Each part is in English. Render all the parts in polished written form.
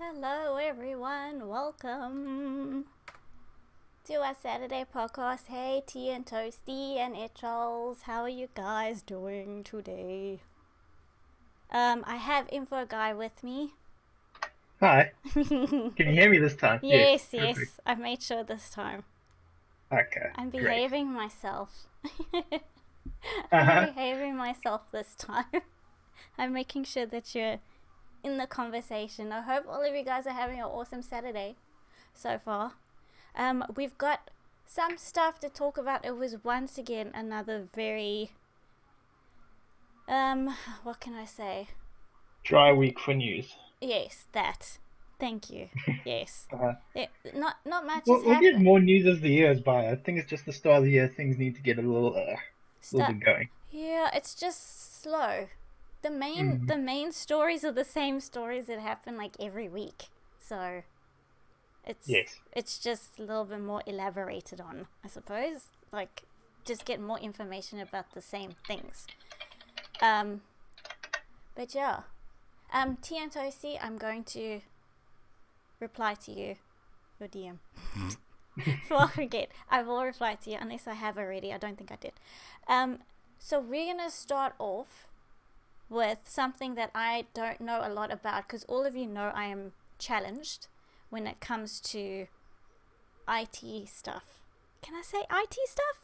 Hello everyone, welcome to our Saturday podcast. Hey T and Toasty and Etchalls, how are you guys doing today? I have Info Guy with me. Hi, can you hear me this time? Yes, Yes, perfect. I've made sure this time. Okay, I'm great. behaving myself. I'm Uh-huh. behaving myself this time. I'm making sure that you're in the conversation. I hope all of you guys are having an awesome Saturday so far. We've got some stuff to talk about. It was once again another very what can I say? Dry week for news. Yes, that. Thank you. Yes. Uh-huh. Not much has We'll get happened. more news as the year goes by. I think it's just the start of the year. Things need to get little Stu- bit going. yeah, it's just slow. The main Mm. the main stories are the same stories that happen like every week. So it's Yes. it's just a little bit more elaborated on, I suppose. Like just get more information about the same things. Um but yeah. T and Toasty, I'm going to reply to you, your DM. Before I forget, I will reply to you unless I have already. I don't think I did. So we're gonna start off with something that I don't know a lot about because all of you know I am challenged when it comes to IT stuff. Can I say IT stuff?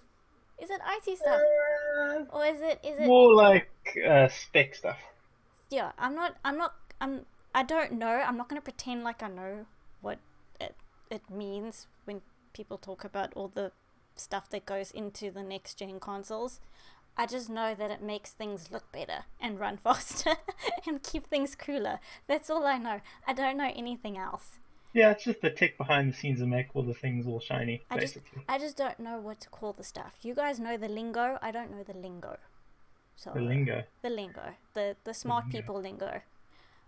Is it IT stuff or is it More like spec stuff. yeah, I don't know. I'm not going to pretend like I know what it it means when people talk about all the stuff that goes into the next gen consoles. I just know that it makes things look better and run faster and keep things cooler. That's all I know. I don't know anything else. Yeah, it's just the tech behind the scenes that make all the things all shiny, I just basically. I just don't know what to call the stuff. You guys know the lingo. I don't know the lingo. The So lingo. the lingo, the The smart lingo. people lingo.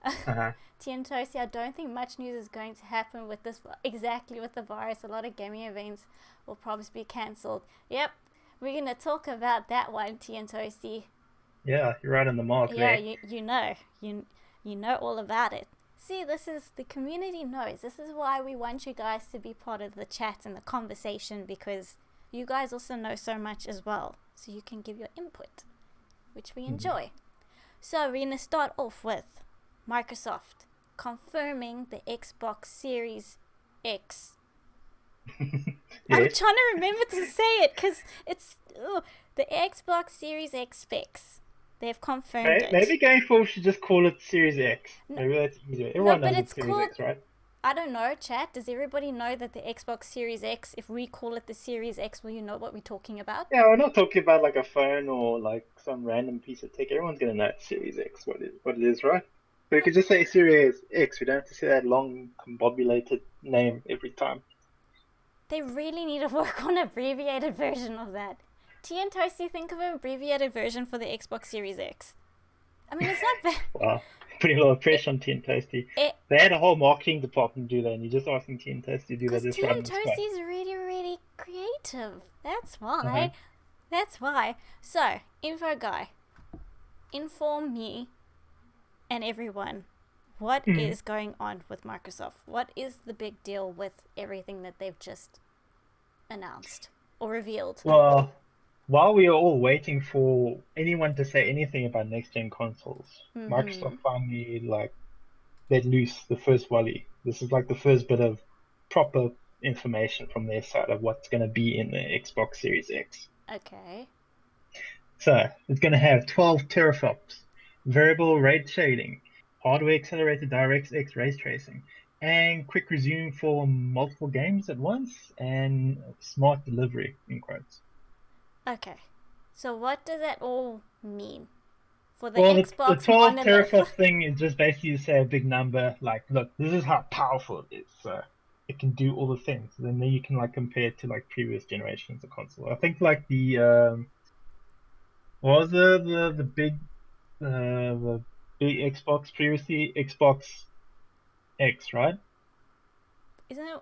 Uh-huh. Tiantosi, I don't think much news is going to happen with this exactly with the virus. A lot of gaming events will probably be cancelled. Yep, we're gonna talk about that one, Tiantosi. Yeah, you're right on the mark Yeah, there. you know all about it. See, this is the community knows. This is why we want you guys to be part of the chat and the conversation because you guys also know so much as well, so you can give your input, which we Mhm. enjoy. So we're gonna start off with Microsoft confirming the Xbox Series X. I'm Yes. trying to remember to say it because it's the Xbox Series X specs. They've confirmed it. Maybe going forward we should just call it Series X. No, Maybe that's easier. no, Everyone but knows it's it's Series called. X, right? I don't know, chat. Does everybody know that the Xbox Series X, if we call it the Series X, will you know what we're talking about? Yeah, we're not talking about like a phone or like some random piece of tech. Everyone's gonna know it's Series X, what it is, right? So we But could just say Series X. We don't have to say that long, combobulated name every time. they really need to work on an abbreviated version of that. T and Toasty, think of an abbreviated version for the Xbox Series X. I mean, it's not bad. Wow, putting a lot of It, pressure on T and Toasty. it, They had a whole marketing department do that, and you're just asking T and Toasty to do that Because just T right and on the spot. Toasty is really, really creative. That's Uh-huh. why. That's why. So, Info Guy, inform me and everyone what Mhm. is going on with Microsoft. What is the big deal with everything that they've just announced or revealed? Well, while we are all waiting for anyone to say anything about next gen consoles, Mm-hmm. Microsoft finally like let loose the first volley. This is like the first bit of proper information from their side of what's going to be in the Xbox Series X. Okay. So it's going to have 12 teraflops, variable rate shading, hardware accelerated DirectX ray tracing, and quick resume for multiple games at once, and smart delivery in quotes. Okay. So, what does that all mean for the Well, the Xbox 12 monolith? teraflop thing is just basically to say a big number, like, look, this is how powerful it is. So it can do all the things. Then you can like compare it to like previous generations of console. I think like what was the big Xbox previously, Xbox X, right?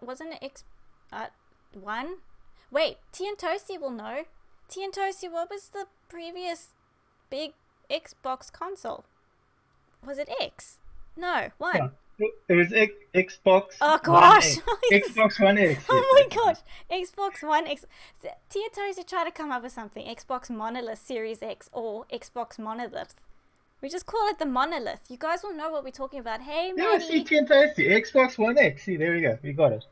Wasn't it uh, 1? Wait, T and Toasty will know. T and Toasty, what was the previous big Xbox console? Was it X? No, Yeah, 1. It was Xbox Oh One gosh! X. Xbox One X. Oh my gosh! Xbox One X. Tia told to try to come up with something. Xbox Monolith Series X or Xbox Monolith. We just call it the Monolith. You guys will know what we're talking about. Hey, Yeah, see, Maddie. fantastic. Xbox One X. See, there we go. We got it.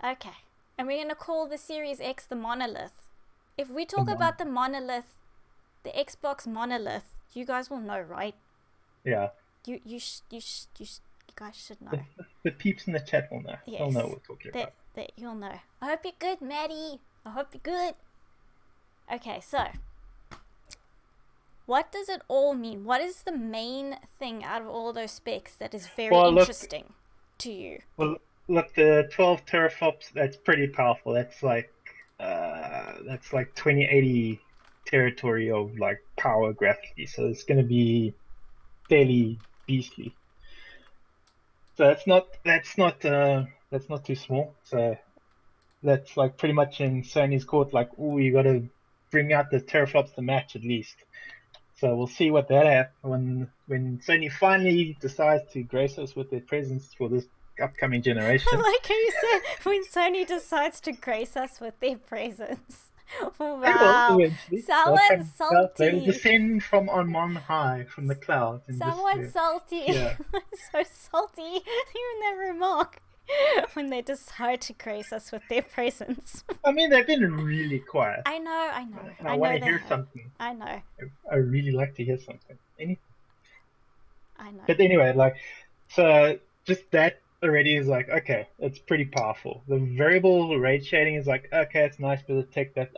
Okay. And we're gonna call the Series X the Monolith. If we The talk about the Monolith, the Xbox Monolith, you guys will know, right? Yeah. You guys should know. The peeps in the chat will know. Yes. They'll know what we're talking about. You'll know. I hope you're good, Maddie. I hope you're good. Okay, so what does it all mean? What is the main thing out of all those specs that is very interesting to you? Well, look, the 12 teraflops, that's pretty powerful. That's like 2080 territory of like power graphically. So it's going to be fairly beastly. So that's not too small. So that's like pretty much in Sony's court. Like, oh, you got to bring out the teraflops to match at least. So we'll see what that happens when Sony finally decides to grace us with their presence for this upcoming generation. I like how you said when Sony decides to grace us with their presence. Wow. Someone's salty. They will descend from on high, from the clouds. And someone's salty. Yeah. So salty. Even that remark. When they decide to grace us with their presence. I mean, they've been really quiet. I know. And I want to hear something. I know. I really like to hear something. Anything. I know. But anyway, so just that already is like, okay, it's pretty powerful. The variable rate shading is like, okay, it's nice, but I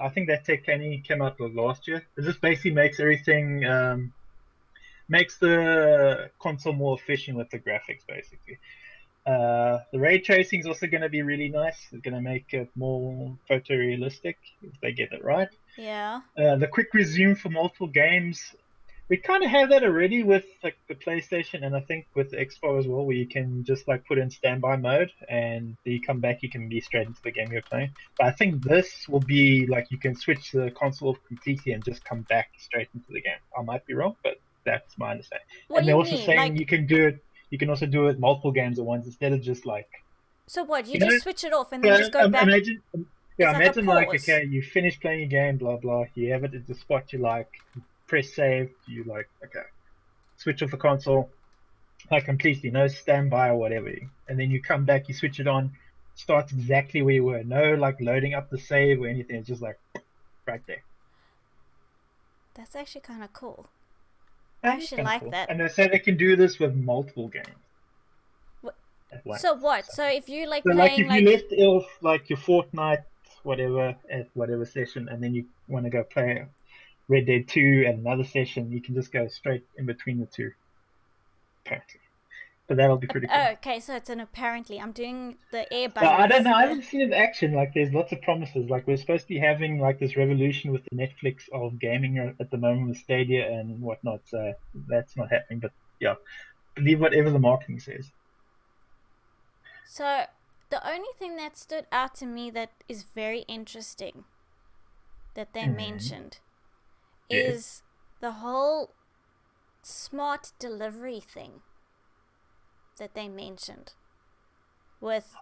think that tech only came out last year. It just basically makes everything, makes the console more efficient with the graphics, basically. The ray tracing is also going to be really nice. It's going to make it more photorealistic if they get it right. Yeah. The quick resume for multiple games. We kind of have that already with like the PlayStation, and I think with the Xbox as well, where you can just like put in standby mode, and you come back, you can be straight into the game you're playing. But I think this will be like you can switch the console off completely and just come back straight into the game. I might be wrong, but that's my understanding. And they're also saying you can do it. You can also do it multiple games at once instead of just like. So what? You just switch it off and then just go back. Imagine okay, you finish playing a game, blah blah. You have it at the spot you like. Press save, you like, okay, switch off the console, like completely, no standby or whatever, and then you come back, you switch it on, starts exactly where you were, no like loading up the save or anything, it's just like right there. That's actually kind of cool. I actually like cool. That. And they say they can do this with multiple games. So what? So if you like so playing like if you left off like your Fortnite whatever at whatever session, and then you want to go play Red Dead 2 and another session, you can just go straight in between the two, apparently. But that'll be pretty cool. Oh, okay, so it's an apparently. I'm doing the air buttons. I don't know, I haven't seen it in action. Like, there's lots of promises. Like, we're supposed to be having, like, this revolution with the Netflix of gaming at the moment with Stadia and whatnot, so that's not happening. But, yeah, believe whatever the marketing says. So, the only thing that stood out to me that is very interesting that they mentioned is the whole smart delivery thing that they mentioned with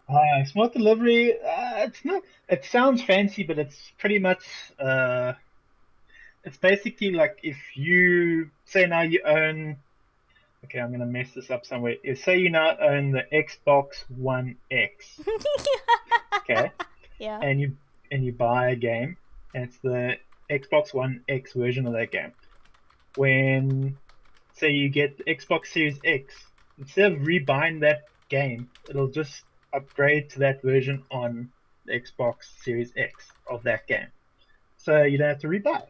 smart delivery. It's not, it sounds fancy, but it's pretty much it's basically like if you say now you own, okay, I'm gonna mess this up somewhere. If say you now own the Xbox One X, okay, yeah, and you buy a game, and it's the Xbox One X version of that game. When, say, you get the Xbox Series X, instead of rebuying that game, it'll just upgrade to that version on the Xbox Series X of that game. So you don't have to rebuy it.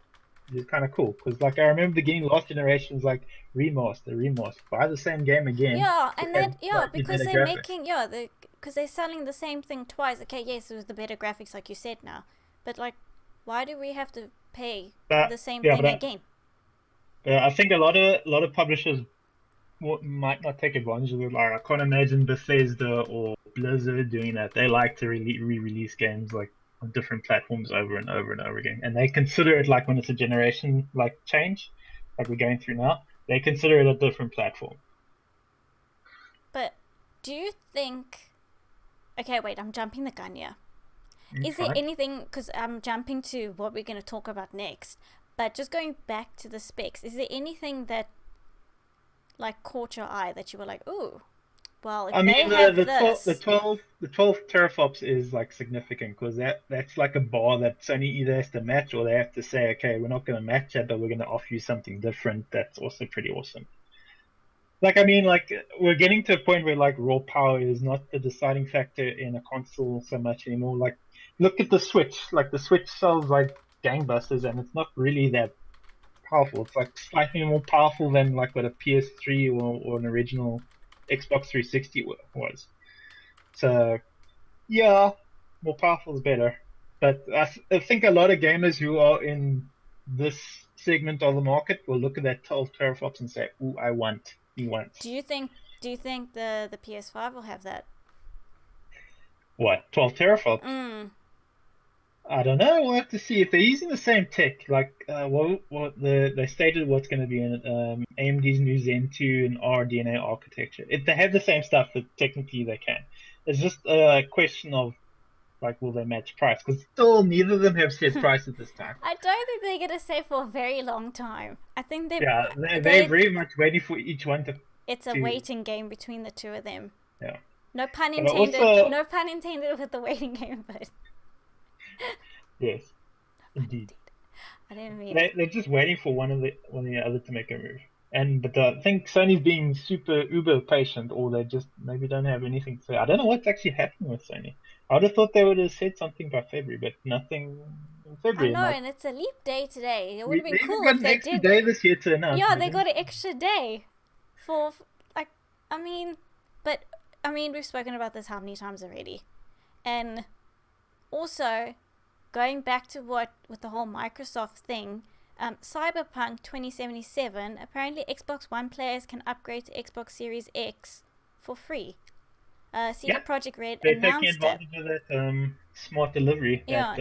It's kind of cool, because like I remember the game last generation was like remaster, buy the same game again. Yeah, and that because they're making because they're selling the same thing twice. Okay, yes, it was the better graphics, like you said now, but like, why do we have to pay the same thing again? I think a lot of publishers might not take advantage of it. Like, I can't imagine Bethesda or Blizzard doing that. They like to re-release games like on different platforms over and over and over again, and they consider it like when it's a generation like change, like we're going through now. They consider it a different platform. But Do you think... Okay, wait, I'm jumping the gun here. Is there Fine. anything... Because I'm jumping to what we're going to talk about next. But just going back to the specs, is there anything that like caught your eye that you were like, ooh, well, if I they mean, have the this... 12 teraflops is like significant because that's like a bar that Sony either has to match or they have to say, okay, we're not going to match that, but we're going to offer you something different. That's also pretty awesome. Like, I mean, like we're getting to a point where like raw power is not the deciding factor in a console so much anymore. Like, look at the Switch. Like the Switch sells like gangbusters, and it's not really that powerful. It's like slightly more powerful than like what a PS3 or an original Xbox 360 was. So yeah, more powerful is better. But I think a lot of gamers who are in this segment of the market will look at that 12 teraflops and say, "Ooh, I want me once." Do you think the PS5 will have that? What 12 teraflops? I don't know. We'll have to see if they're using the same tech. Like, they stated what's going to be in AMD's new Zen 2 and RDNA architecture. If they have the same stuff, that technically they can. It's just a question of like, will they match price? Because still, neither of them have set price at this time. I don't think they're gonna stay for a very long time. I think they're very much waiting for each one to. It's a waiting game between the two of them. Yeah. No pun intended. Also, no pun intended with the waiting game, but. Yes, indeed. I didn't mean. They're just waiting for one of the other to make a move. But I think Sony's being super uber patient, or they just maybe don't have anything to say. I don't know what's actually happening with Sony. I would have thought they would have said something by February, but nothing in February. I know, and it's a leap day today. It would have been cool if they did. They got an extra day this year to announce. Yeah, they got an extra day for like. I mean, we've spoken about this how many times already, and also going back to with the whole Microsoft thing. Cyberpunk 2077, apparently Xbox One players can upgrade to Xbox Series X for free. CD Projekt Red they're announced taking advantage of that smart delivery. Yeah,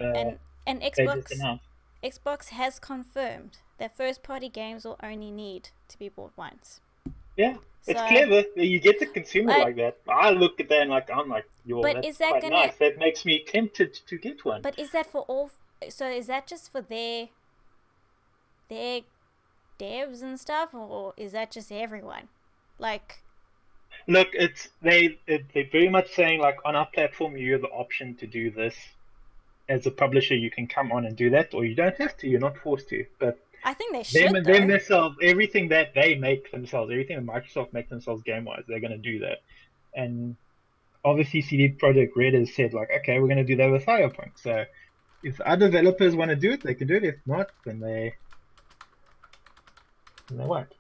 and Xbox has confirmed that first-party games will only need to be bought once. Yeah, it's clever. You get the consumer like that. I look at that and I'm like, yo, that's quite nice. That makes me tempted to get one. But is that for all? So is that just for their devs and stuff, or is that just everyone? Like, look, they're very much saying like on our platform you have the option to do this. As a publisher, you can come on and do that, or you don't have to. You're not forced to. But I think they should. Them themselves, everything that they make themselves, everything that Microsoft make themselves game-wise, they're going to do that. And obviously, CD Projekt Red has said like, okay, we're going to do that with Cyberpunk. So if other developers want to do it, they can do it. If not, then they won't.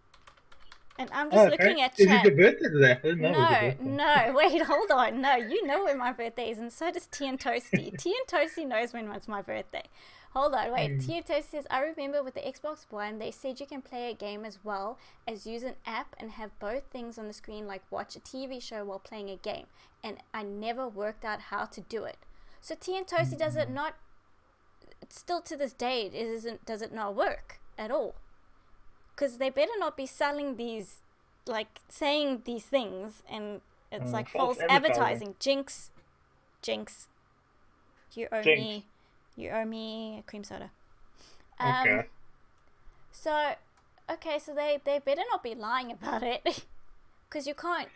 And I'm just looking at chat. Is it your birthday today? No, wait, hold on. No, you know when my birthday is, and so does T and Toasty. T and Toasty knows when it's my birthday. Hold on, wait. T and Toasty says, I remember with the Xbox One, they said you can play a game as well as use an app and have both things on the screen, like watch a TV show while playing a game. And I never worked out how to do it. So T and Toasty does it not... Still to this day, does it not work at all? Because they better not be selling these, like, saying these things, and it's like false advertising. Jinx. You owe me a cream soda. Okay. So they better not be lying about it, because you can't.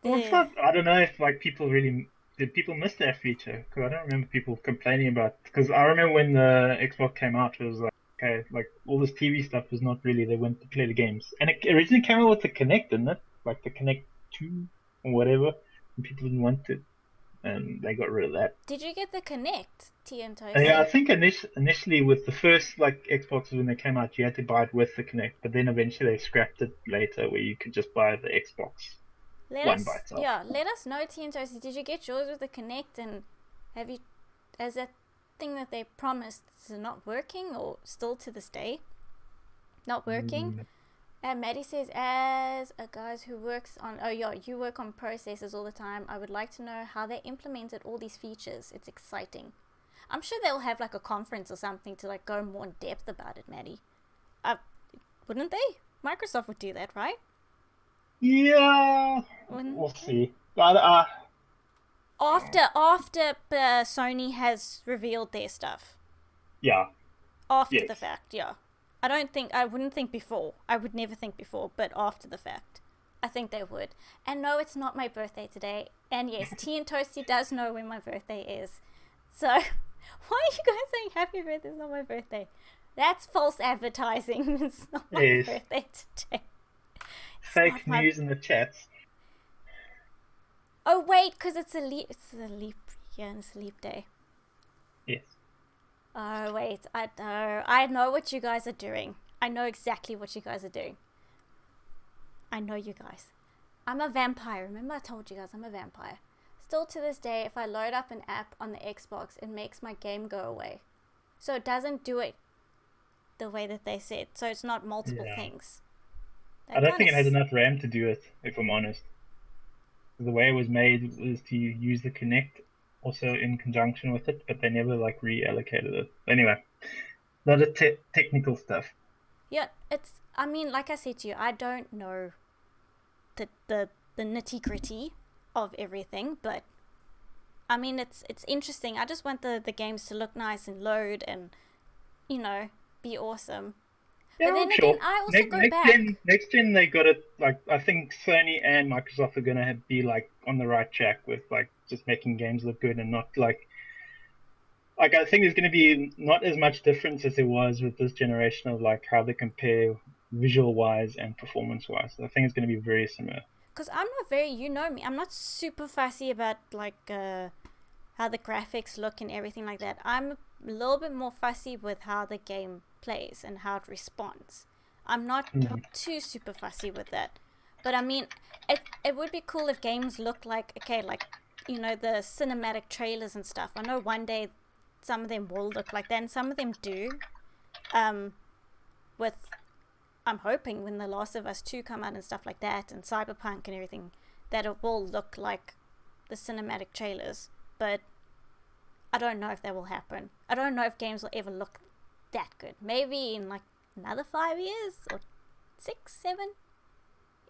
I don't know if like did people miss that feature? Because I don't remember people complaining about. Because I remember when the Xbox came out, it was like. Okay, like all this TV stuff was not really, they went to play the games. And it originally came out with the Kinect, didn't it? Like the Kinect 2 or whatever. And people didn't want it. And they got rid of that. Did you get the Kinect, T and Toasty? Yeah, I think initially with the first like Xboxes when they came out, you had to buy it with the Kinect. But then eventually they scrapped it later where you could just buy the Xbox One by itself. Yeah, let us know, T and Toasty. Did you get yours with the Kinect? And has that thing that they promised is not working, or still to this day not working? And Maddie says, as a guy who works on you work on processors all the time, I would like to know how they implemented all these features. It's exciting. I'm sure they'll have like a conference or something to like go more in depth about it, Maddie. Wouldn't they? Microsoft would do that, right? Yeah. We'll we'll see. But After Sony has revealed their stuff. yeah. After Yes. the fact, yeah. I wouldn't think before. I would never think before, but after the fact. I think they would. And no, it's not my birthday today. And yes, Tea and Toasty does know when my birthday is. So, why are you guys saying happy birthday? It's not my birthday. That's false advertising. It's not my Yes. birthday today. Fake news in the chats. Oh wait, because it's a leap year and it's a leap day. Yes. Oh wait, I know what you guys are doing. I know exactly what you guys are doing. I know you guys. I'm a vampire. Remember I told you guys I'm a vampire. Still to this day, if I load up an app on the Xbox, it makes my game go away. So it doesn't do it the way that they said. So it's not multiple things. I don't think it has enough RAM to do it, if I'm honest. The way it was made was to use the Kinect also in conjunction with it, but they never like reallocated it. Anyway, a lot of technical stuff. Yeah, I mean, like I said to you, I don't know the nitty gritty of everything, but I mean, it's interesting. I just want the games to look nice and load and, you know, be awesome. Yeah, but then sure. again, I also go back. Next gen, they got it. Like, I think Sony and Microsoft are gonna be like on the right track with like just making games look good and not like I think there's gonna be not as much difference as there was with this generation of like how they compare visual wise and performance wise. I think it's gonna be very similar. Because I'm not you know me, I'm not super fussy about like how the graphics look and everything like that. I'm a little bit more fussy with how the game plays and how it responds. I'm not too super fussy with that. But I mean, it would be cool if games looked like, okay, like, you know, the cinematic trailers and stuff. I know one day some of them will look like that, and some of them do. With, I'm hoping when The Last of Us 2 come out and stuff like that, and Cyberpunk and everything, that it will look like the cinematic trailers. But I don't know if that will happen. I don't know if games will ever look that good. Maybe in like another 5 years or 6, 7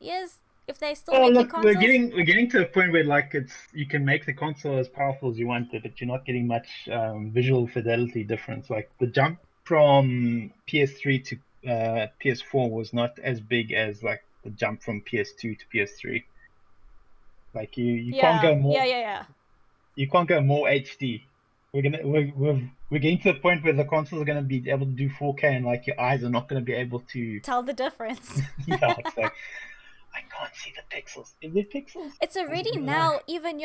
years, if they still making consoles. We're getting to a point where like you can make the console as powerful as you want it, but you're not getting much visual fidelity difference. Like the jump from PS3 to PS4 was not as big as like the jump from PS2 to PS3. Like you can't go more. Yeah. You can't go more HD. We're getting to the point where the consoles are gonna be able to do 4K, and like your eyes are not gonna be able to tell the difference. Yeah, it's like I can't see the pixels. Is it pixels? It's already now, even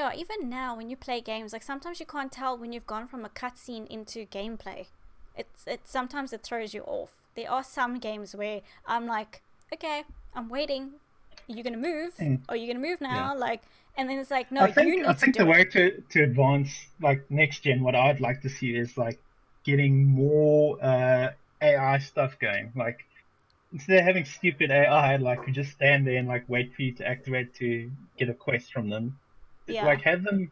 now when you play games, like sometimes you can't tell when you've gone from a cutscene into gameplay. It's sometimes it throws you off. There are some games where I'm like, okay, I'm waiting. Are you gonna move? Are you gonna move now? Yeah. Like, and then it's like, no, you need to do it. I think the way to advance like next gen, what I'd like to see is like getting more AI stuff going. Like instead of having stupid AI, like you just stand there and like wait for you to activate to get a quest from them. Yeah. Like have them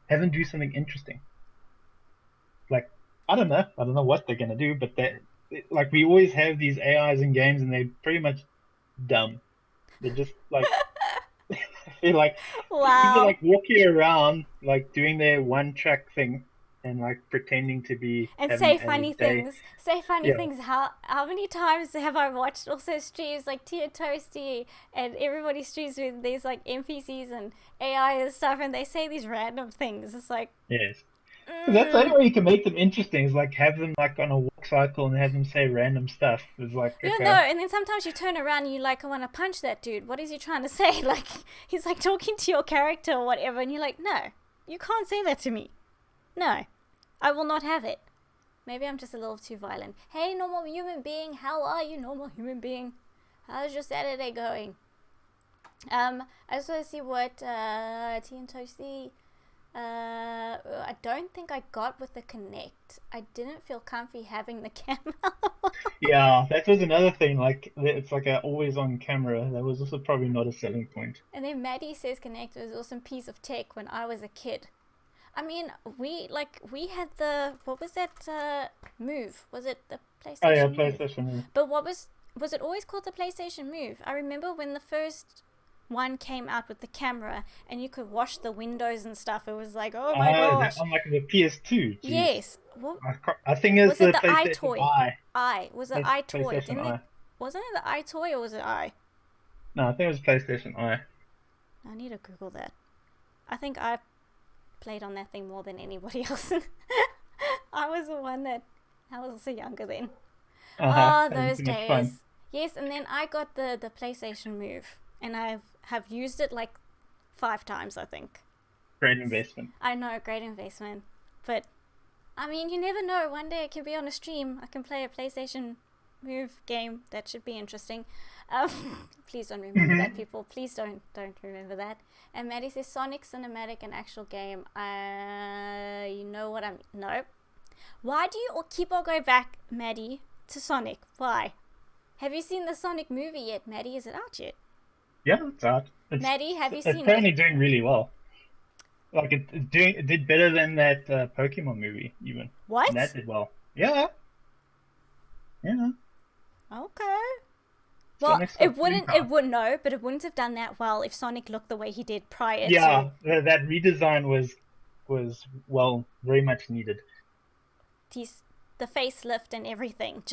do something interesting. Like I don't know what they're gonna do, but like we always have these AIs in games and they're pretty much dumb. They're just like they're like either like walking around like doing their one track thing and like pretending to be and say funny things. How many times have I watched also streams like Tia Toasty and everybody streams with these like NPCs and AI and stuff, and they say these random things. It's like yes. That's the only way you can make them interesting is like have them like on a walk cycle and have them say random stuff. It's like okay. No, and then sometimes you turn around and you like, I want to punch that dude. What is he trying to say? Like he's like talking to your character or whatever, and you're like, no, you can't say that to me. No, I will not have it. Maybe I'm just a little too violent. Hey, normal human being, how are you, normal human being? How's your Saturday going? I just want to see what Tea and Toasty. I don't think I got with the Kinect. I didn't feel comfy having the camera. Yeah, that was another thing. Like it's like a always on camera. That was also probably not a selling point. And then Maddie says Kinect was an awesome piece of tech when I was a kid. I mean, we had the what was that Move? Was it the PlayStation? Oh yeah, PlayStation Move. But was it always called the PlayStation Move? I remember when the first one came out with the camera and you could wash the windows and stuff. It was like, oh my gosh. Is that on like the PS2? Jeez. Yes. What I think it's was the it? The PlayStation I was it It's iToy? PlayStation I. Wasn't it the iToy or was it I? No, I think it was PlayStation I. I need to Google that. I think I played on that thing more than anybody else. I was the one that I was also younger then. Oh, those days. Fun. Yes, and then I got the PlayStation Move, and I have used it like 5 times, I think. Great investment. I know, great investment. But, I mean, you never know. One day I can be on a stream. I can play a PlayStation Move game. That should be interesting. Please don't remember that, people. Please don't remember that. And Maddie says Sonic Cinematic and actual game. You know what I'm... No. Why do you keep on going back, Maddie, to Sonic? Why? Have you seen the Sonic movie yet, Maddie? Is it out yet? Yeah, it's out. Maddie, have you seen it? It's apparently doing really well. Like, it did better than that Pokemon movie, even. What? And that did well. Yeah. Yeah. Okay. Well, it wouldn't have done that well if Sonic looked the way he did prior to... Yeah, that redesign was well, very much needed. The facelift and everything,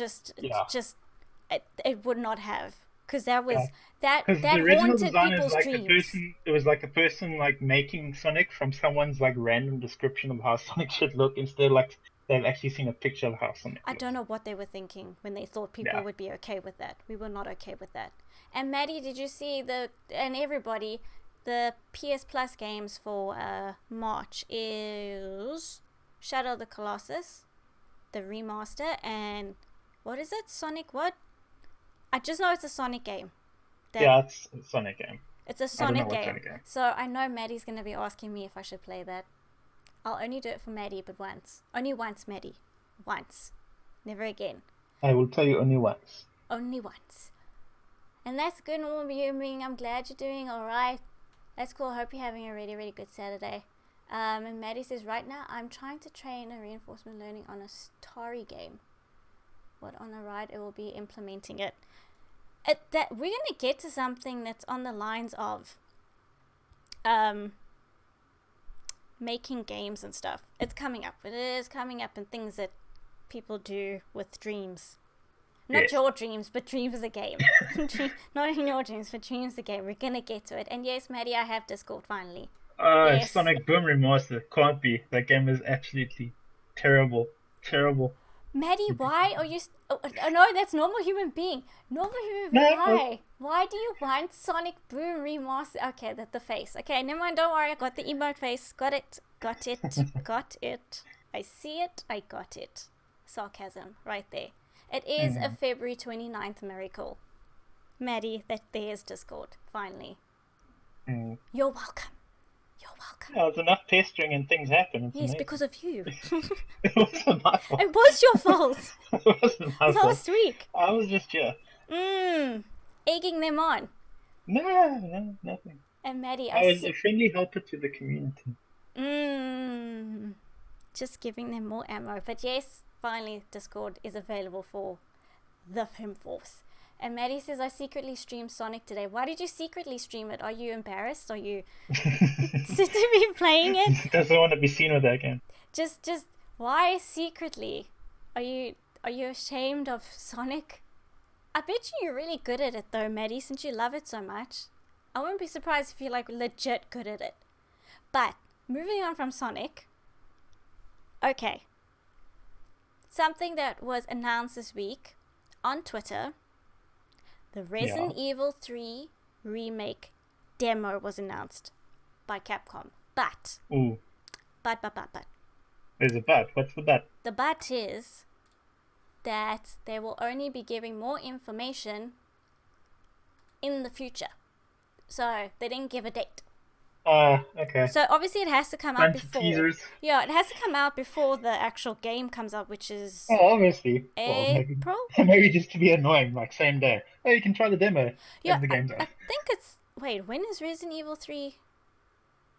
it would not have, because that was that haunted people's dreams. It was like a person like making Sonic from someone's like random description of how Sonic should look, instead of like they've actually seen a picture of how Sonic looks. I don't know what they were thinking when they thought people would be okay with that. We were not okay with that. And Maddie, did you see and everybody, the PS Plus games for March is Shadow of the Colossus, the remaster, and what is it? Sonic what? I just know it's a Sonic game. It's a Sonic game. It's a Sonic game. So I know Maddie's going to be asking me if I should play that. I'll only do it for Maddie, but once. Only once, Maddie. Once. Never again. I will tell you only once. Only once. And that's good, I'm glad you're doing alright. That's cool. I hope you're having a really, really good Saturday. And Maddie says, right now I'm trying to train a reinforcement learning on a story game. What on a ride it will be implementing it. That we're going to get to something that's on the lines of making games and stuff. It's coming up. It is coming up, and things that people do with dreams. Not your dreams, but dreams as a game. Not in your dreams, but dreams as a game. We're going to get to it. And yes, Maddie, I have Discord finally. Yes. Sonic Boom Remaster. Can't be. That game is absolutely terrible. Terrible. Maddie, why are you... Oh, no, that's normal human being. Normal human being, why? Why do you want Sonic Boom Remaster? Okay, that's the face. Okay, never mind, don't worry. I got the emote face. Got it. Got it. Got it. I see it. I got it. Sarcasm right there. It is a February 29th miracle. Maddie, there's Discord, finally. You're welcome. You're welcome. Yeah, there's enough pestering and things happen. Yes, amazing. Because of you. It wasn't my fault. It was your fault. It wasn't my fault. Last week. I was just here. Egging them on. No, nothing. And Maddie, I was a friendly helper to the community. Just giving them more ammo. But yes, finally Discord is available for the FemForce. And Maddie says, I secretly streamed Sonic today. Why did you secretly stream it? Are you embarrassed? Are you to be playing it? Doesn't want to be seen with that game. Just why secretly? Are you ashamed of Sonic? I bet you're really good at it though, Maddie, since you love it so much. I wouldn't be surprised if you're like legit good at it. But moving on from Sonic. Okay. Something that was announced this week on Twitter. The Resident Evil 3 Remake Demo was announced by Capcom. But. But. There's a but. What's the but? The but is that they will only be giving more information in the future. So, they didn't give a date. Okay. So, obviously it has to come out before. Teasers. Yeah, it has to come out before the actual game comes out, which is... Oh, obviously. April? Well, maybe just to be annoying, like same day. Oh, you can try the demo. Yeah, the game's out. I think it's... Wait, when is Resident Evil 3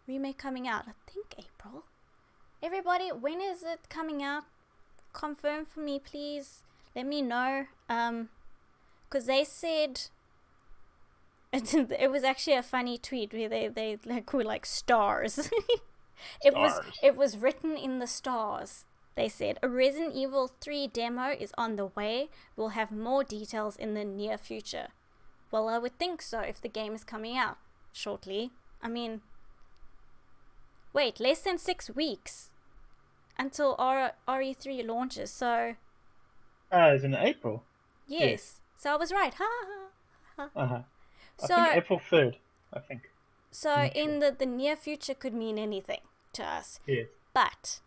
Remake coming out? I think April. Everybody, when is it coming out? Confirm for me, please. Let me know. Because they said... It was actually a funny tweet where they were like stars. Stars. It was written in the stars. They said a Resident Evil 3 demo is on the way. We'll have more details in the near future. Well, I would think so if the game is coming out shortly. I mean, wait, less than 6 weeks until RE3 launches. So It's in April. yes. So I was right. Ha ha. Uh-huh. So I think April 3rd, I think. So in the near future could mean anything to us. Yes. But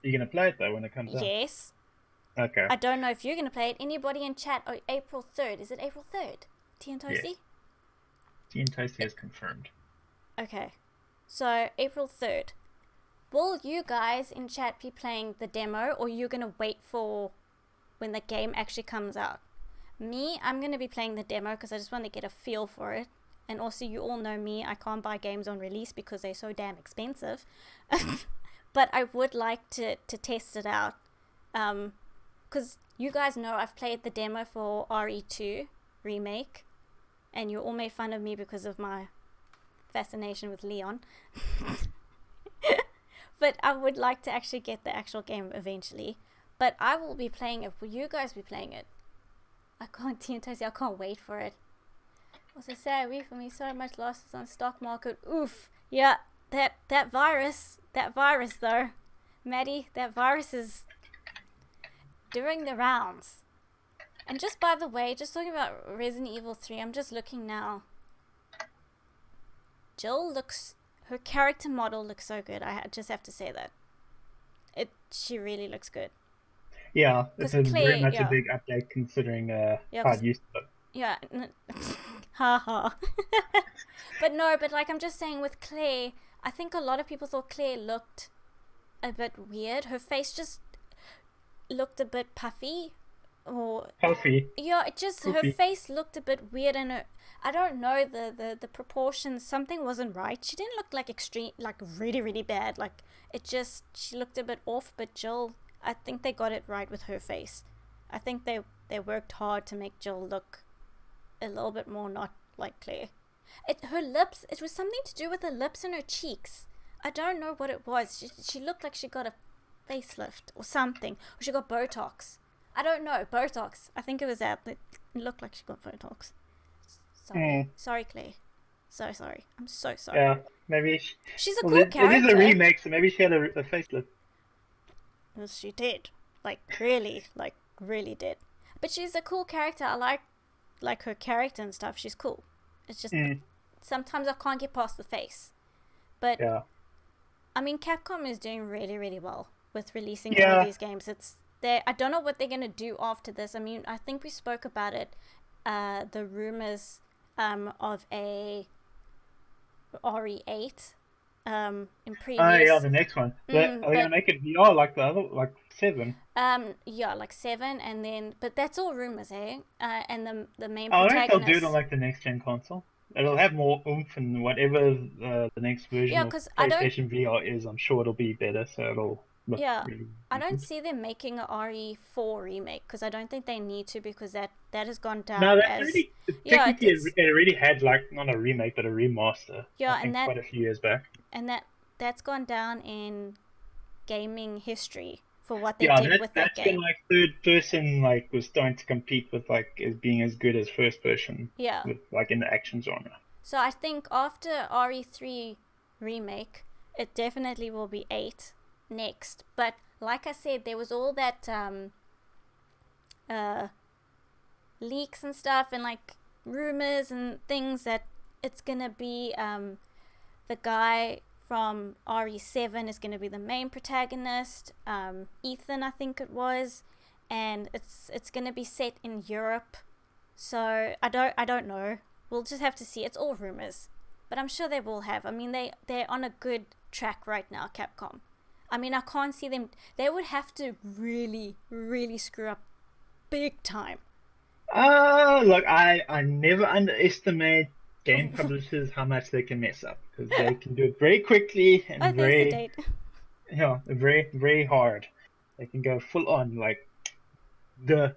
You're going to play it, though, when it comes out? yes. Okay. I don't know if you're going to play it. Anybody in chat? Oh, April 3rd. Is it April 3rd? Tea and Toasty? Yes. Tea and Toasty is confirmed. Okay. So April 3rd. Will you guys in chat be playing the demo, or are you going to wait for when the game actually comes out? Me, I'm going to be playing the demo because I just want to get a feel for it. And also, you all know me, I can't buy games on release because they're so damn expensive. But I would like to test it out. Because you guys know I've played the demo for RE2 Remake. And you all made fun of me because of my fascination with Leon. But I would like to actually get the actual game eventually. But I will be playing it. Will you guys be playing it? I can't wait for it. It was a sad week for me. So much losses on stock market. Oof. Yeah, that virus though, Maddie, that virus is doing the rounds. And just by the way, just talking about Resident Evil 3, I'm just looking now. Her character model looks so good. I just have to say that. She really looks good. Yeah, it's very much a big update considering how I used to look. Yeah, haha. But like I'm just saying with Claire, I think a lot of people thought Claire looked a bit weird. Her face just looked a bit puffy. Or puffy. Yeah, her face looked a bit weird, and I don't know, the proportions, something wasn't right. She didn't look like extreme, like really, really bad. Like she looked a bit off, but Jill, I think they got it right with her face. I think they worked hard to make Jill look a little bit more not like Claire. Her lips, it was something to do with her lips and her cheeks. I don't know what it was. She looked like she got a facelift or something, or she got Botox. I don't know, Botox. I think it was that. It looked like she got Botox. Sorry, Claire. So sorry. I'm so sorry. Yeah, maybe she's a cool character. It is a remake, so maybe she had a facelift. Well, she did. Like really did. But she's a cool character. I like her character and stuff. She's cool. It's just sometimes I can't get past the face. But yeah. I mean, Capcom is doing really, really well with releasing all of these games. I don't know what they're gonna do after this. I mean, I think we spoke about it. The rumors of a RE8 in previous. Oh yeah, the next one. Are they gonna make it VR like the other, like 7? Yeah, like 7, and then but that's all rumors, eh? And the main I protagonist. think they'll do it on like the next gen console. It'll have more oomph and whatever the next version of PlayStation VR is. I'm sure it'll be better, so it'll. Really I don't see them making a RE4 remake because I don't think they need to, because that has gone down. No, technically it already had like not a remake but a remaster. Yeah, I think quite a few years back. And that's gone down in gaming history for what they did with that game. That's been like third person, like was starting to compete with like as being as good as first person. Yeah. With, like in the action genre. So I think after RE3 remake, it definitely will be 8. Next, but like I said, there was all that leaks and stuff and like rumors and things that it's gonna be the guy from RE7 is gonna be the main protagonist, Ethan I think it was, and it's gonna be set in Europe. So I don't know. We'll just have to see. It's all rumors, but I'm sure they will have. I mean, they're on a good track right now, Capcom. I mean, I can't see them. They would have to really, really screw up big time. Look, I never underestimate game publishers how much they can mess up, because they can do it very quickly and very hard. They can go full on like the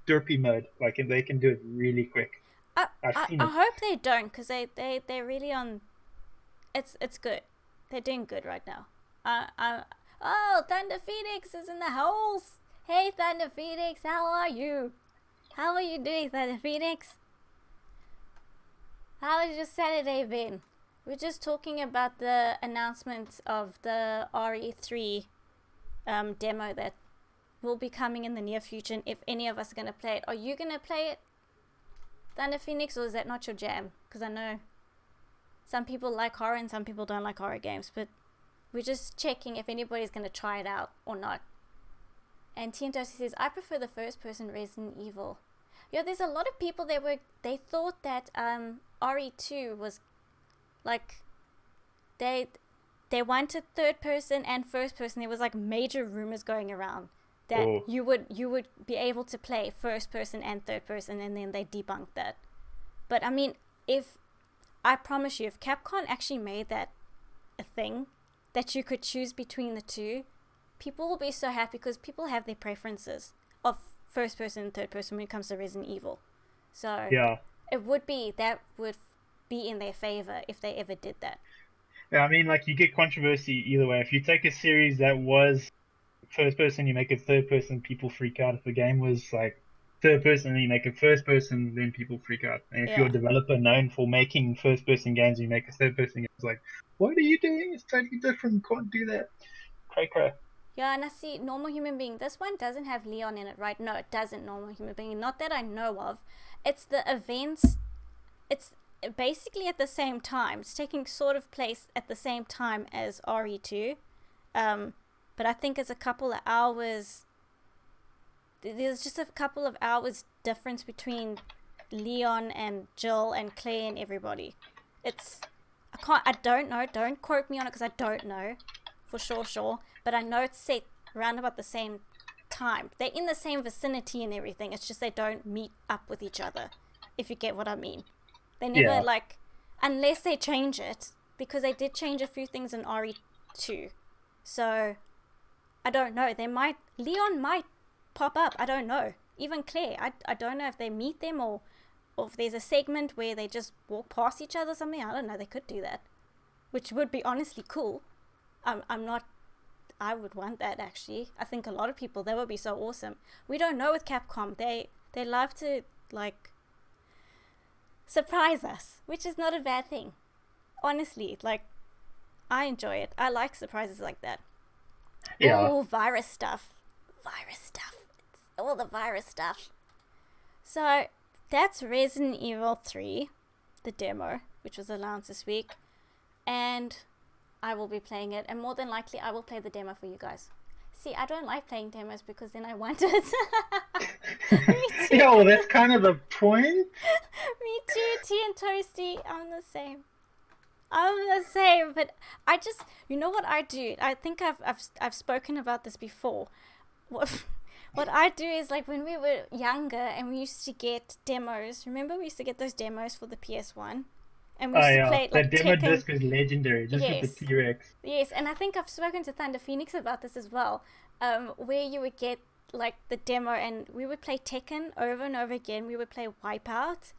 derpy mode. Like they can do it really quick. I've seen I it. hope they don't, because they're really on. It's good. They're doing good right now. Oh, Thunder Phoenix is in the house. Hey, Thunder Phoenix, how are you? How are you doing, Thunder Phoenix? How has your Saturday been? We're just talking about the announcement of the RE3 demo that will be coming in the near future, and if any of us are going to play it. Are you going to play it, Thunder Phoenix, or is that not your jam? Because I know some people like horror and some people don't like horror games, but we're just checking if anybody's going to try it out or not. And Tientosi says, I prefer the first person Resident Evil. Yeah, there's a lot of people they thought that RE2 was like they wanted third person and first person. There was like major rumors going around that you would be able to play first person and third person, and then they debunked that. But I mean, I promise you, if Capcom actually made that a thing that you could choose between the two, people will be so happy, because people have their preferences of first person and third person when it comes to Resident Evil. So Yeah. it would be in their favor if they ever did that. Yeah, I mean, like, you get controversy either way. If you take a series that was first person, you make it third person, people freak out. If the game was like third person and you make it first person, then people freak out. And if you're a developer known for making first person games and you make a third person game, it's like, what are you doing? It's totally different. You can't do that. Cray. Yeah, and I see Normal Human Being. This one doesn't have Leon in it, right? No, it doesn't, Normal Human Being. Not that I know of. It's the events. It's basically at the same time. It's taking sort of place at the same time as RE2. But I think it's a couple of hours. There's just a couple of hours difference between Leon and Jill and Claire and everybody. I don't know. Don't quote me on it, because I don't know for sure. But I know it's set around about the same time. They're in the same vicinity and everything. It's just they don't meet up with each other, if you get what I mean. They never, unless they change it, because they did change a few things in RE2. So, I don't know. Leon might pop up. I don't know. Even Claire. I don't know if they meet them or if there's a segment where they just walk past each other or something. I don't know. They could do that, which would be honestly cool. I would want that, actually. I think a lot of people, that would be so awesome. We don't know with Capcom. They love to, surprise us, which is not a bad thing. Honestly, I enjoy it. I like surprises like that. Yeah. Oh, virus stuff. It's all the virus stuff. So, that's Resident Evil 3, the demo, which was announced this week. And I will be playing it, and more than likely I will play the demo for you guys. See, I don't like playing demos because then I want it. Me too. Yeah, well, that's kind of the point. Me too, Tea and Toasty. I'm the same, but I just, you know what I do? I think I've spoken about this before. What I do is, when we were younger and we used to get demos. Remember, we used to get those demos for the PS1? And we used to play it the demo Tekken. disc is legendary, just with the T-Rex. Yes, and I think I've spoken to Thunder Phoenix about this as well, where you would get the demo, and we would play Tekken over and over again. We would play Wipeout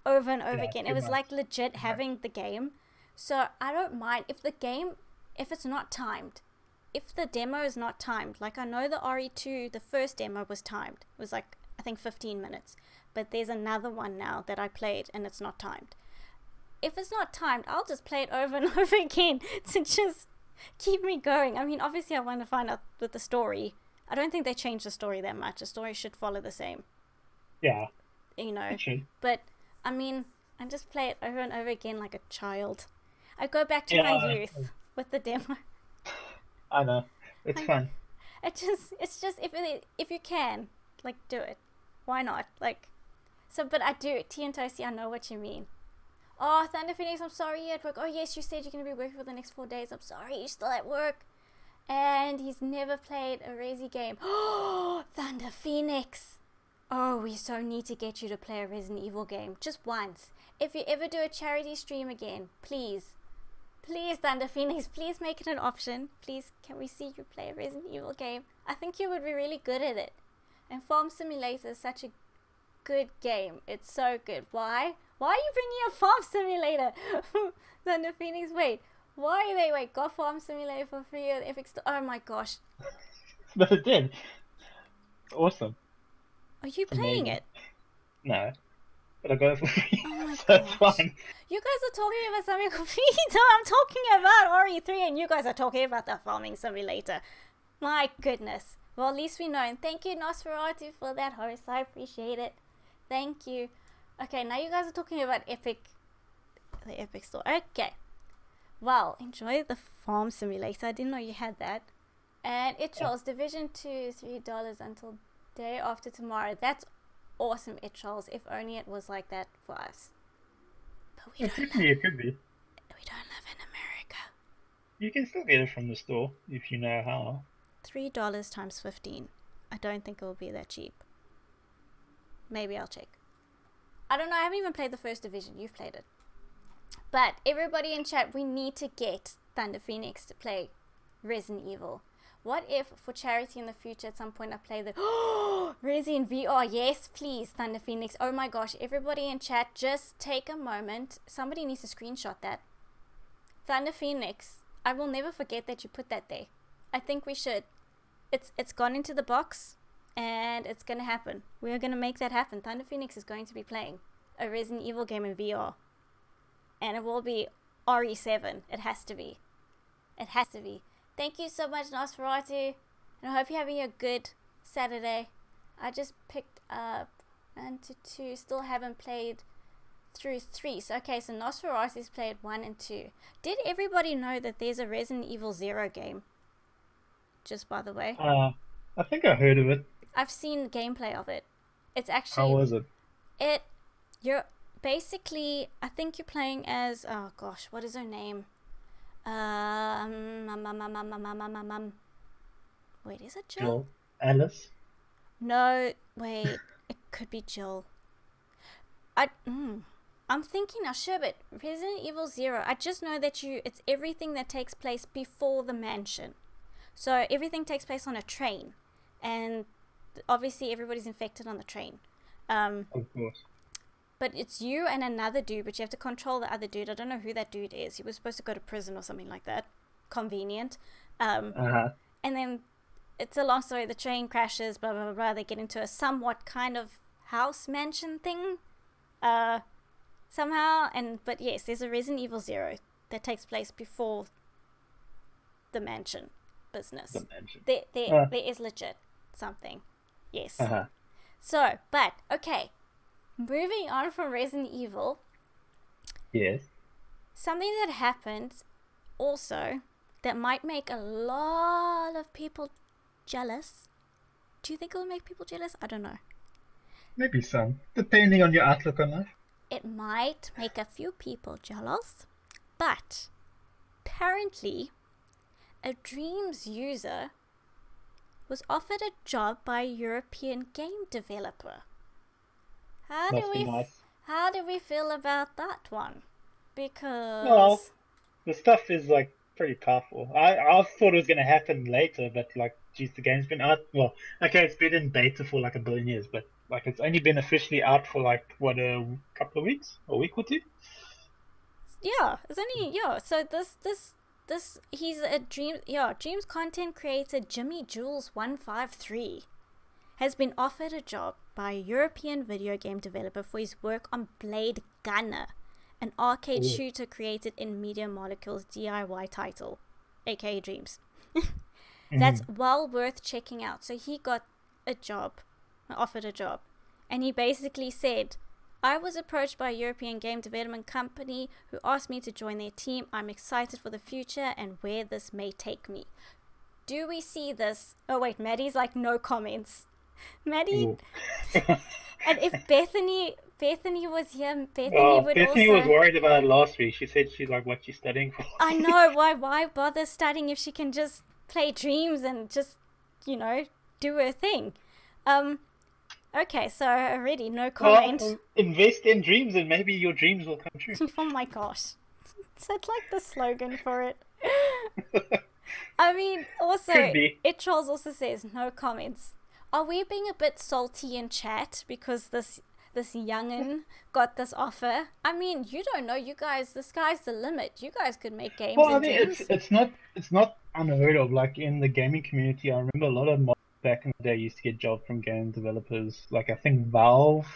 over and over again. It was legit having the game. So I don't mind if it's not timed. If the demo is not timed, I know the RE2, the first demo was timed. It was I think 15 minutes. But there's another one now that I played and it's not timed. If it's not timed, I'll just play it over and over again to just keep me going. I mean, obviously I want to find out with the story. I don't think they changed the story that much. The story should follow the same. Yeah. But, I mean, I just play it over and over again like a child. I go back to my youth with the demo. I know. It's fun. It's just, if you can, do it. Why not? But I do. Tea and Toasty, I know what you mean. Oh, Thunder Phoenix, I'm sorry you're at work. Oh, yes, you said you're going to be working for the next 4 days. I'm sorry, you're still at work. And he's never played a Resi game. Oh, Thunder Phoenix. Oh, we so need to get you to play a Resident Evil game. Just once. If you ever do a charity stream again, please, Thunder Phoenix, please make it an option. Please, can we see you play a Resident Evil game? I think you would be really good at it. And Farm Simulator is such a good game. It's so good. Why? Why are you bringing a farm simulator? Thunder Phoenix, wait. Why are they, got Farm Simulator for free at Epic Store? Oh my gosh. But it did. It's awesome. Are you It's playing amazing. it? No. But I got it for free. Oh my So it's gosh. fine. You guys are talking about something completely. I'm talking about RE3 and you guys are talking about the Farming Simulator. My goodness. Well, at least we know. And thank you, Nosferatu, for that host. I appreciate it. Thank you. Okay, now you guys are talking about the Epic Store. Okay. Well, enjoy the Farm Simulator. I didn't know you had that. And it trolls Division 2, $3 until day after tomorrow. That's awesome, it trolls. If only it was like that for us. But we don't It could be. live in America. You can still get it from the store if you know how. $3 times 15. I don't think it will be that cheap. Maybe I'll check. I don't know. I haven't even played the first Division. You've played it. But everybody in chat, we need to get Thunder Phoenix to play Resident Evil. What if for charity in the future at some point I play the Resident VR? Yes, please, Thunder Phoenix. Oh my gosh, everybody in chat, just take a moment. Somebody needs to screenshot that. Thunder Phoenix, I will never forget that you put that there. I think we should. It's gone into the box and it's going to happen. We're going to make that happen. Thunder Phoenix is going to be playing a Resident Evil game in VR. And it will be RE7. It has to be. It has to be. Thank you so much, Nosferatu. And I hope you're having a good Saturday. I just picked up 1 to 2. Still haven't played through 3. So, okay, so Nosferatu's played 1 and 2. Did everybody know that there's a Resident Evil 0 game? Just by the way. I think I heard of it. I've seen gameplay of it. It's actually... How was it? You're basically... I think you're playing as... Oh, gosh. What is her name? Wait, is it Jill? Jill. Alice. No, wait. It could be Jill. I'm thinking now, sure, but Resident Evil 0, I just know that it's everything that takes place before the mansion. So everything takes place on a train. And obviously everybody's infected on the train. Of course. But it's you and another dude, but you have to control the other dude. I don't know who that dude is. He was supposed to go to prison or something like that. Convenient. And then it's a long story. The train crashes, blah, blah, blah, blah. They get into a somewhat kind of house mansion thing. Somehow. But yes, there's a Resident Evil 0 that takes place before the mansion business. The mansion. There is legit something. Yes. So, but, okay. Moving on from Resident Evil. Yes. Something that happened also that might make a lot of people jealous. Do you think it will make people jealous? I don't know. Maybe some, depending on your outlook on life. It might make a few people jealous, but apparently a Dreams user was offered a job by a European game developer. How do we feel about that one? Because... Well, the stuff is like pretty powerful. I thought it was going to happen later, but like, geez, the game's been out. Well, okay, it's been in beta for like 1 billion years, but like it's only been officially out for like what, a couple of weeks, a week or two. Yeah, it's only So this he's a Dreams content creator Jimmy Jules 153 has been offered a job by a European video game developer for his work on Blade Gunner, an arcade shooter created in Media Molecule's DIY title, aka Dreams. That's well worth checking out. So he got offered a job, and he basically said, I was approached by a European game development company who asked me to join their team. I'm excited for the future and where this may take me. Do we see this? Oh wait, Maddie's like, no comments. Maddie, and if Bethany was here, Bethany was worried about it last week. She said she's like, what she's studying for? I know, why bother studying if she can just play Dreams and just, do her thing. Okay, so already no comment. Well, invest in dreams and maybe your dreams will come true. Oh my gosh. So it's like the slogan for it. I mean, also, It Trolls also says no comments. Are we being a bit salty in chat because this this youngin got this offer. I mean, you don't know, you guys, the sky's the limit. You guys could make games Well, I and mean, dreams. it's not unheard of. Like in the gaming community, I remember a lot of mods back in the day used to get jobs from game developers. Like I think Valve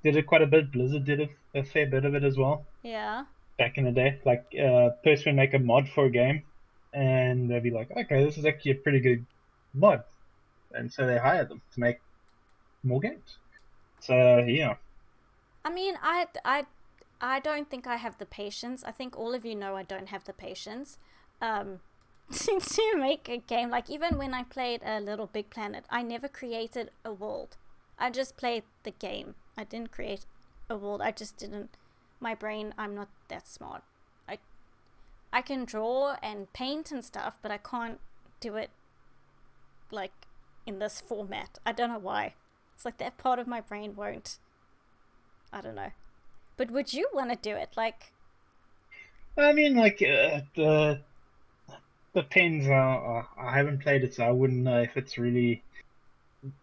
did it quite a bit. Blizzard did a fair bit of it as well Yeah. back in the day. Like a person would make a mod for a game, and they'd be like, okay, this is actually a pretty good mod, and so they hire them to make more games. So yeah. I mean, I don't think I have the patience. I think all of you know I don't have the patience to make a game. Like, even when I played a Little Big Planet, I never created a world. I just played the game. I didn't create a world. I just didn't. My brain, I'm not that smart. I can draw and paint and stuff, but I can't do it, like, in this format. I don't know why. It's like that part of my brain won't. I don't know. But would you want to do it? Like, I mean, like the depends. I haven't played it, so I wouldn't know if it's really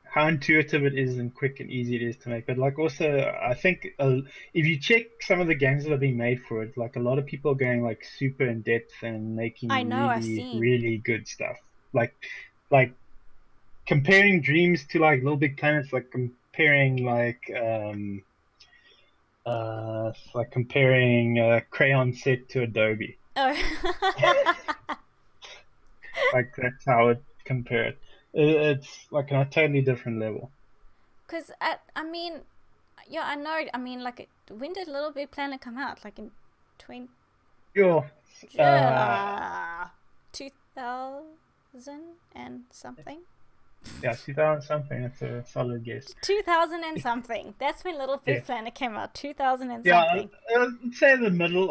how intuitive it is and quick and easy it is to make. But like also, I think if you check some of the games that are being made for it, like a lot of people are going like super in depth and making I know, I've really seen. really good stuff. Like comparing Dreams to like Little Big Planets, like comparing like comparing Crayon Set to Adobe. Oh. Like that's how I would compare it. It's like on a totally different level. Because, I mean, yeah, I know. I mean, like, when did Little Big Planet come out? Like in 20... Yo, Yeah. 2000 and something? yeah, 2000 something. That's a solid guess. 2000 and something. That's when Little Big Yeah. Planet came out. 2000 and Yeah, something. I'd say the middle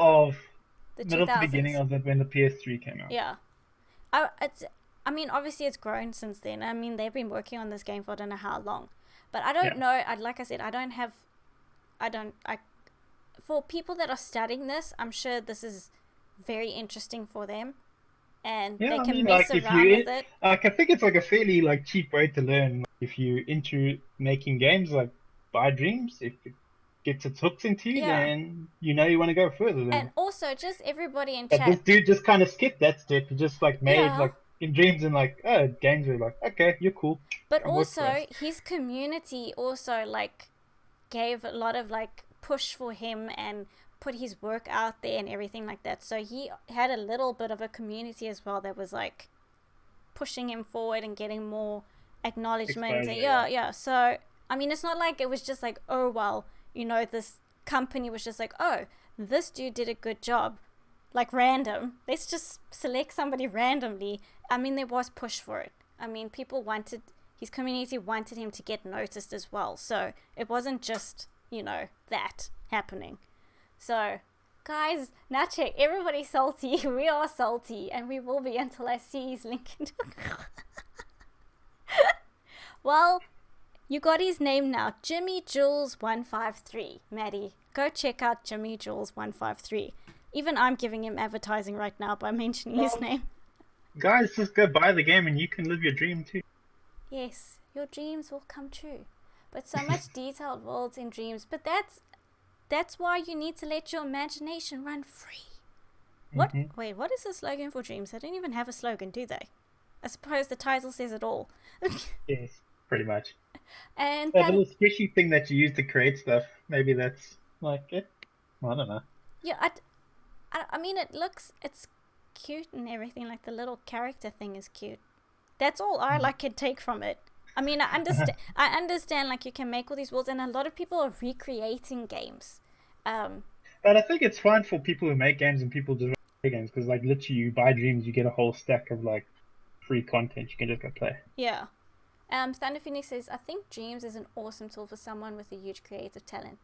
The to 2000s. beginning of it when the PS3 came out. Yeah. I mean, obviously it's grown since then. I mean, they've been working on this game for I don't know how long. But I don't know. Like I said, for people that are studying this, I'm sure this is very interesting for them. And Yeah, they I can mean, mess like if around with it. like I think it's like a fairly like cheap way to learn. If you're into making games, like buy Dreams. If it gets its hooks into you, Yeah. then you know you want to go further. Then. And also, just everybody in But this chat. dude just kind of skipped that step. He just like made Yeah. like in Dreams and like games were like okay, you're cool. But Come work for us. also, his community also, like, gave a lot of, like, push for him and put his work out there and everything like that. So he had a little bit of a community as well that was, like, pushing him forward and getting more acknowledgement. Exposure, Yeah. So, I mean, it's not like it was just like, oh, well, you know, this company was just like, oh, this dude did a good job. Like, random. Let's just select somebody randomly. I mean, there was push for it. I mean, his community wanted him to get noticed as well. So it wasn't just, you know, that happening. So, guys, now check. Everybody's salty. We are salty. And we will be until I see his link. Well, you got his name now. Jimmy Jules 153. Maddie, go check out Jimmy Jules 153. Even I'm giving him advertising right now by mentioning his name. Guys, just go buy the game and you can live your dream too. Yes, your dreams will come true. But so much detailed worlds in dreams. But that's why you need to let your imagination run free. What? Mm-hmm. Wait, what is the slogan for dreams? They don't even have a slogan, do they? I suppose the title says it all. Yes, pretty much. And That little squishy thing that you use to create stuff, maybe that's like it. I don't know. yeah, I mean, it's cute and everything. Like, the little character thing is cute. That's all I can take from it. I mean, I understand like you can make all these worlds, and a lot of people are recreating games. But I think it's fine for people who make games and people who play games because, like, literally, you buy Dreams, you get a whole stack of like free content. You can just go play. Yeah. Thunder Phoenix says, I think Dreams is an awesome tool for someone with a huge creative talent.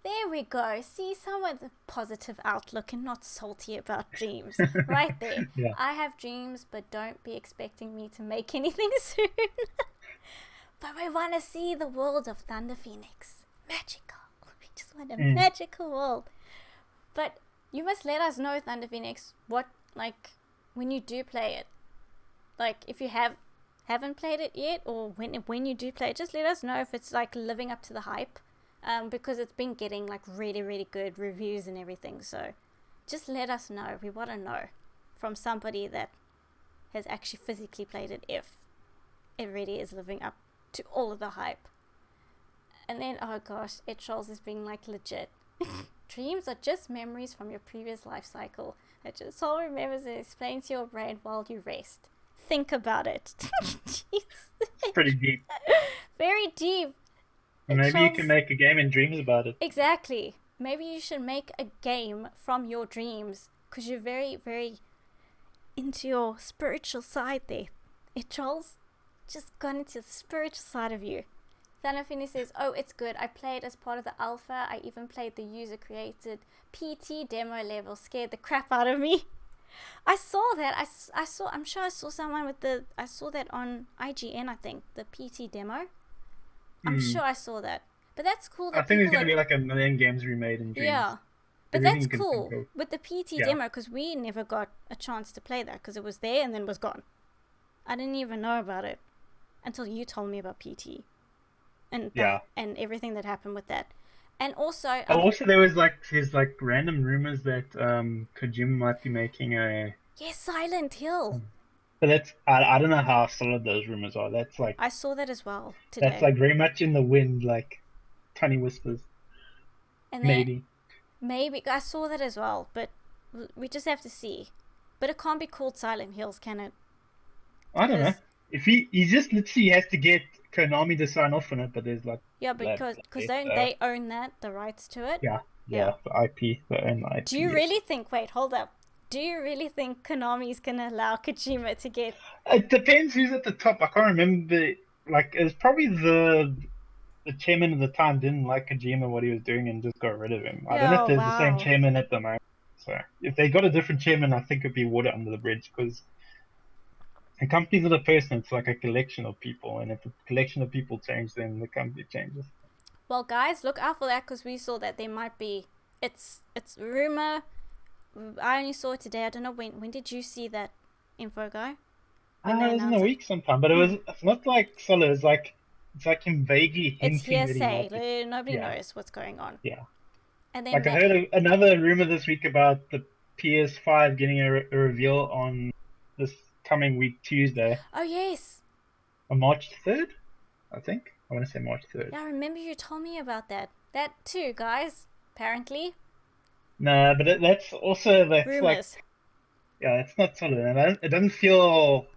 There we go. See, someone with a positive outlook and not salty about dreams. Right there. Yeah. I have dreams, but don't be expecting me to make anything soon. But we want to see the world of Thunder Phoenix. Magical. We just want a magical world. But you must let us know, Thunder Phoenix, what, like, when you do play it. Like, if you haven't played it yet, or when you do play it, just let us know if it's, like, living up to the hype. because it's been getting like really, really good reviews and everything. So just let us know. We want to know from somebody that has actually physically played it if it really is living up to all of the hype. And then, oh gosh, Ed Trolls is being like legit. Dreams are just memories from your previous life cycle that your soul remembers and explains to your brain while you rest. Think about it. Jeez. It's pretty deep. Very deep. Maybe you can make a game in dreams about it. Exactly. Maybe you should make a game from your dreams, because you're very, very into your spiritual side there. It Trolls just gone into the spiritual side of you. Thanafini says, oh, it's good. I played as part of the alpha. I even played the user-created PT demo level. Scared the crap out of me. I saw that. I'm sure I saw someone with I saw that on IGN, I think. The PT demo. I'm sure I saw that. But that's cool. That I think there's going to be like a million games remade in dreams. Yeah. But that's cool with the PT demo, because we never got a chance to play that because it was there and then was gone. I didn't even know about it until you told me about PT. And and everything that happened with that, and also there was there's random rumors that Kojima might be making a Silent Hill. But that's I don't know how solid those rumors are. That's like I saw that as well today. That's like very much in the wind, like tiny whispers. And maybe I saw that as well, but we just have to see. But it can't be called Silent Hills, can it? I don't know. If he just literally has to get Konami to sign off on it, but there's because don't they own the rights to it? Yeah, the IP, they own the IP. Do you really think? Wait, hold up. Do you really think Konami's gonna allow Kojima to get? It depends who's at the top. I can't remember. Like, it was probably the chairman at the time didn't like Kojima what he was doing and just got rid of him. I don't know if there's the same chairman at the moment. So if they got a different chairman, I think it'd be water under the bridge, because a company's not a person, it's like a collection of people, and if a collection of people change, then the company changes. Well, guys, look out for that, because we saw that there might be, it's rumor. I only saw it today. I don't know when did you see that info, guy? It was in a week sometime, but it's not like solid. It's like him vaguely hinting. It's hearsay. Nobody knows what's going on. Yeah. And then I heard another rumor this week about the PS5 getting a reveal on this coming week, Tuesday. Oh, yes. On March 3rd, I think. I want to say March 3rd. Yeah, I remember you told me about that. That too, guys, apparently. No, but that's also... rumors. It's not solid. And it doesn't feel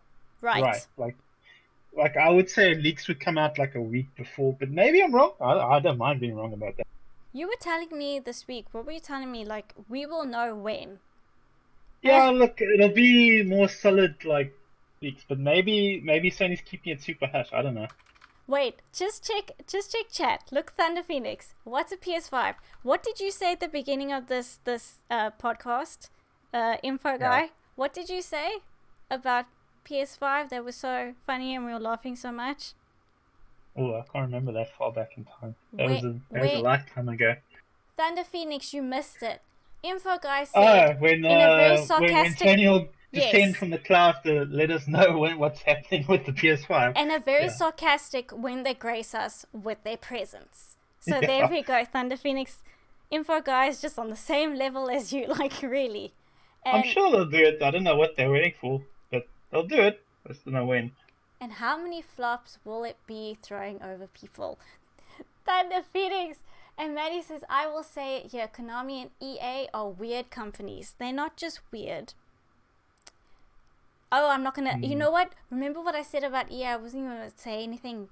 right. Like, I would say leaks would come out like a week before, but maybe I'm wrong. I don't mind being wrong about that. You were telling me this week, what were you telling me? Like, we will know when. Yeah, look, it'll be more solid, like, leaks, but maybe Sony's keeping it super hush. I don't know. Wait, just check chat. Look, Thunder Phoenix. What's a PS5? What did you say at the beginning of this podcast, info guy? Yeah. What did you say about PS5 that was so funny and we were laughing so much? Oh, I can't remember that far back in time. That was a lifetime ago. Thunder Phoenix, you missed it. Info guy said when in a very sarcastic... when Sony will descend from the cloud to let us know what's happening with the PS5. And a very sarcastic when they grace us with their presence. So there we go. Thunder Phoenix info guys just on the same level as you, like, really. And I'm sure they'll do it. I don't know what they're waiting for, but they'll do it. I just don't know when. And how many flops will it be throwing over people? Thunder Phoenix! And Maddie says, I will say it here, Konami and EA are weird companies. They're not just weird. Oh, I'm not going to... You know what? Remember what I said about EA? I wasn't even going to say anything.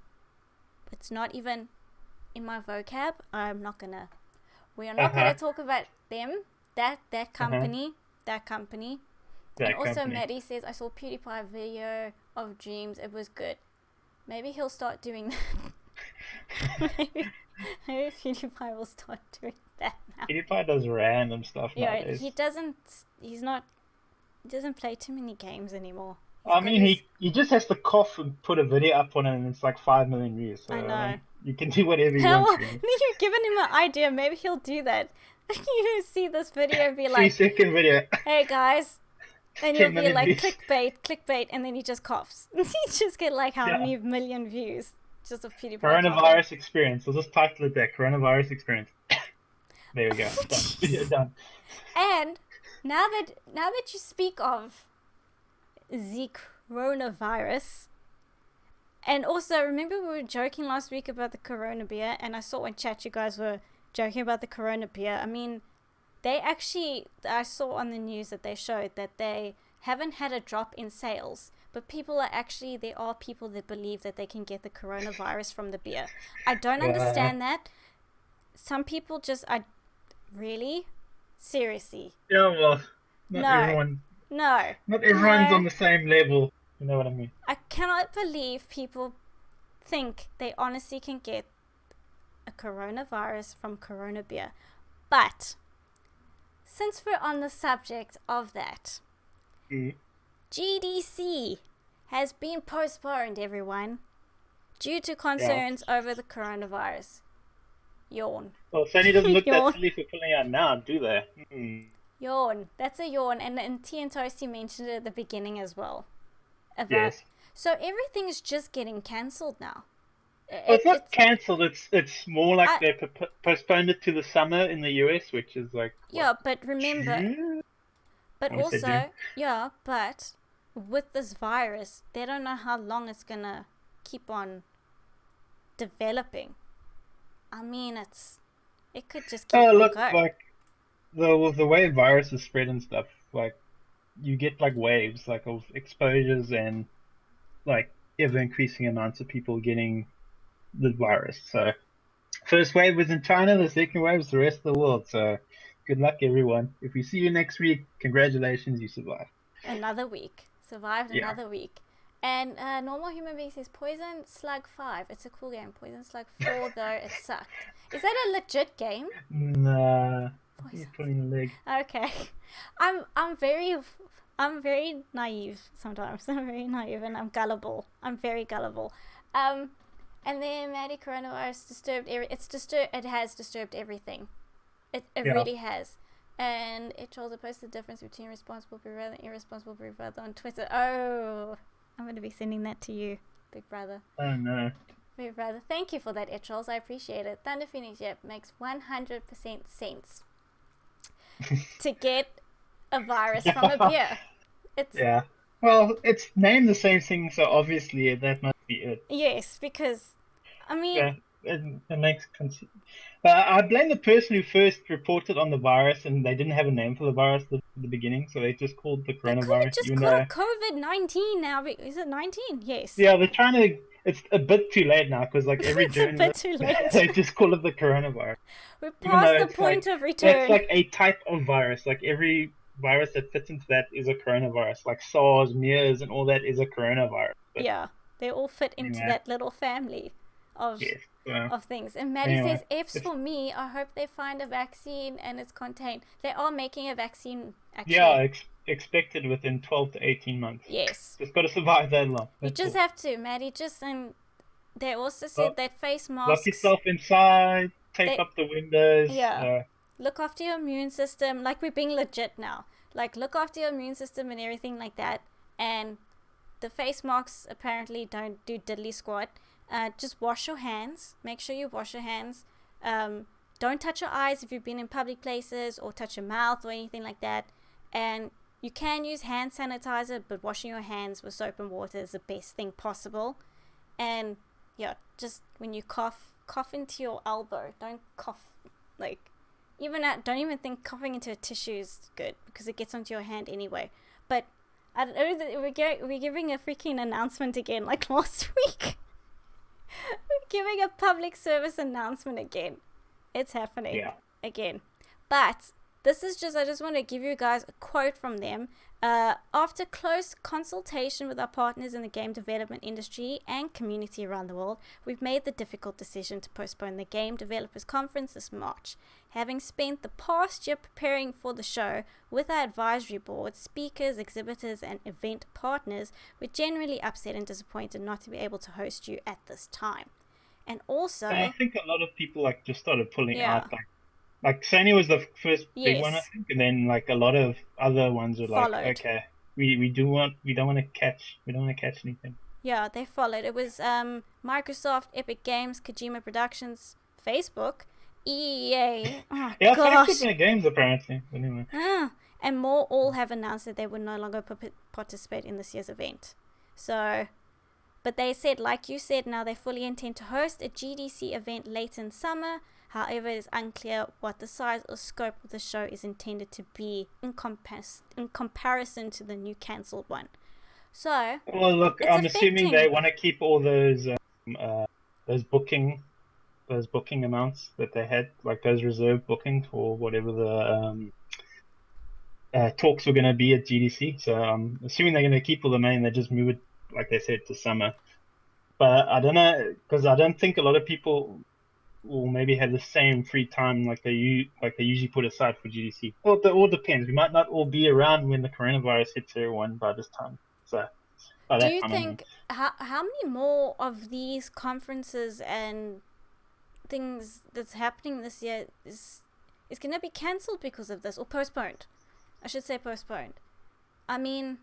It's not even in my vocab. I'm not going to... We are not going to talk about them. That company. That company. And also Maddie says, I saw PewDiePie video of Dreams. It was good. Maybe he'll start doing that. Maybe PewDiePie will start doing that now. PewDiePie does random stuff nowadays. He doesn't play too many games anymore. He just has to cough and put a video up on it and it's like 5 million views. So, I know. You can do whatever you want. You've given him an idea. Maybe he'll do that. You see this video and be like... 3-second video. Hey guys. And you'll be like, clickbait, and then he just coughs. You just get like how many million views? just a PewDiePie coughing. Coronavirus experience. I'll just title it there. Coronavirus experience. There we go. Done. Yeah, done. And now that you speak of the coronavirus, and also remember we were joking last week about the Corona beer, and I saw in chat you guys were joking about the Corona beer. I mean, I saw on the news that they showed that they haven't had a drop in sales, but there are people that believe that they can get the coronavirus from the beer. I don't understand that. Some people really? Seriously? Yeah, well, not everyone's on the same level. You know what I mean? I cannot believe people think they honestly can get a coronavirus from Corona beer. But since we're on the subject of that, GDC has been postponed, everyone, due to concerns over the coronavirus. Yawn. Well, Sony doesn't look that silly for pulling out now, do they? Yawn. That's a yawn. And T and Toasty mentioned it at the beginning as well. Yes. So everything is just getting cancelled now. It's not cancelled. It's more like they postponed it to the summer in the US, which is like but remember, June? But also but with this virus, they don't know how long it's gonna keep on developing. I mean, it could just keep on going. Like the way viruses spread and stuff, like you get like waves like of exposures and like ever increasing amounts of people getting the virus. So first wave was in China, the second wave was the rest of the world. So good luck, everyone. If we see you next week, congratulations, you survived. Another week. Survived another week. And Normal Human Being says Poison Slug 5. It's a cool game. Poison Slug 4, though, it sucked. Is that a legit game? Nah. He's pulling a leg. Okay. I'm very naive sometimes. I'm very naive and I'm gullible. I'm very gullible. And then Maddie, coronavirus disturbed it has disturbed everything. It really has. And it shows opposed the difference between responsible Big Brother and irresponsible Big Brother on Twitter. Oh, I'm going to be sending that to you, Big Brother. Oh, no. Big Brother, thank you for that, Trolls. I appreciate it. Thunder Phoenix, makes 100% sense to get a virus from a beer. Well, it's named the same thing, so obviously that must be it. Yes, because, I mean... Yeah, it makes... I blame the person who first reported on the virus, and they didn't have a name for the virus at the beginning, so they just called the coronavirus. They could have just called it COVID-19 now. Is it 19? Yes. Yeah, they're trying to... It's a bit too late now, because like every journalist, they just call it the coronavirus. We're past the point of return. It's like a type of virus. Like every virus that fits into that is a coronavirus. Like SARS, MERS, and all that is a coronavirus. But, they all fit into that little family of things. And Maddie says, F's for me. I hope they find a vaccine and it's contained. They are making a vaccine, actually. Yeah, expected within 12 to 18 months. Yes. Just got to survive that long. You just have to, Maddie. And they also said that face masks... Lock yourself inside, tape up the windows. Yeah. Look after your immune system. Like, we're being legit now. Like, look after your immune system and everything like that. And the face masks apparently don't do diddly squat. Just wash your hands. Make sure you wash your hands. Don't touch your eyes if you've been in public places, or touch your mouth or anything like that. And you can use hand sanitizer, but washing your hands with soap and water is the best thing possible. And just when you cough into your elbow. Don't cough don't even think coughing into a tissue is good, because it gets onto your hand anyway. But I don't know, we're giving a freaking announcement again, like last week. We're giving a public service announcement again. It's happening again. But this is I just want to give you guys a quote from them. After close consultation with our partners in the game development industry and community around the world, we've made the difficult decision to postpone the Game Developers Conference this March. Having spent the past year preparing for the show with our advisory board, speakers, exhibitors, and event partners, we're generally upset and disappointed not to be able to host you at this time. And also... I think a lot of people just started pulling out, like Sony was the first big one, I think, and then like a lot of other ones were like, okay, we don't want to catch anything. Yeah, they followed. It was Microsoft, Epic Games, Kojima Productions, Facebook, EA. Oh Yeah, gosh. Facebook made games apparently. Anyway. And more all have announced that they would no longer participate in this year's event. So, but they said, like you said, now they fully intend to host a GDC event late in summer. However, it is unclear what the size or scope of the show is intended to be in comparison to the new cancelled one. So, well, look, I'm assuming they want to keep all those booking amounts that they had, like those reserve bookings for whatever the talks were going to be at GDC. So I'm assuming they're going to keep all the money and they just move it, like they said, to summer. But I don't know, because I don't think a lot of people will maybe have the same free time like they usually put aside for GDC. Well, it all depends. We might not all be around when the coronavirus hits everyone by this time. So, do you think how many more of these conferences and things that's happening this year is going to be cancelled because of this, or postponed? I should say postponed. I mean,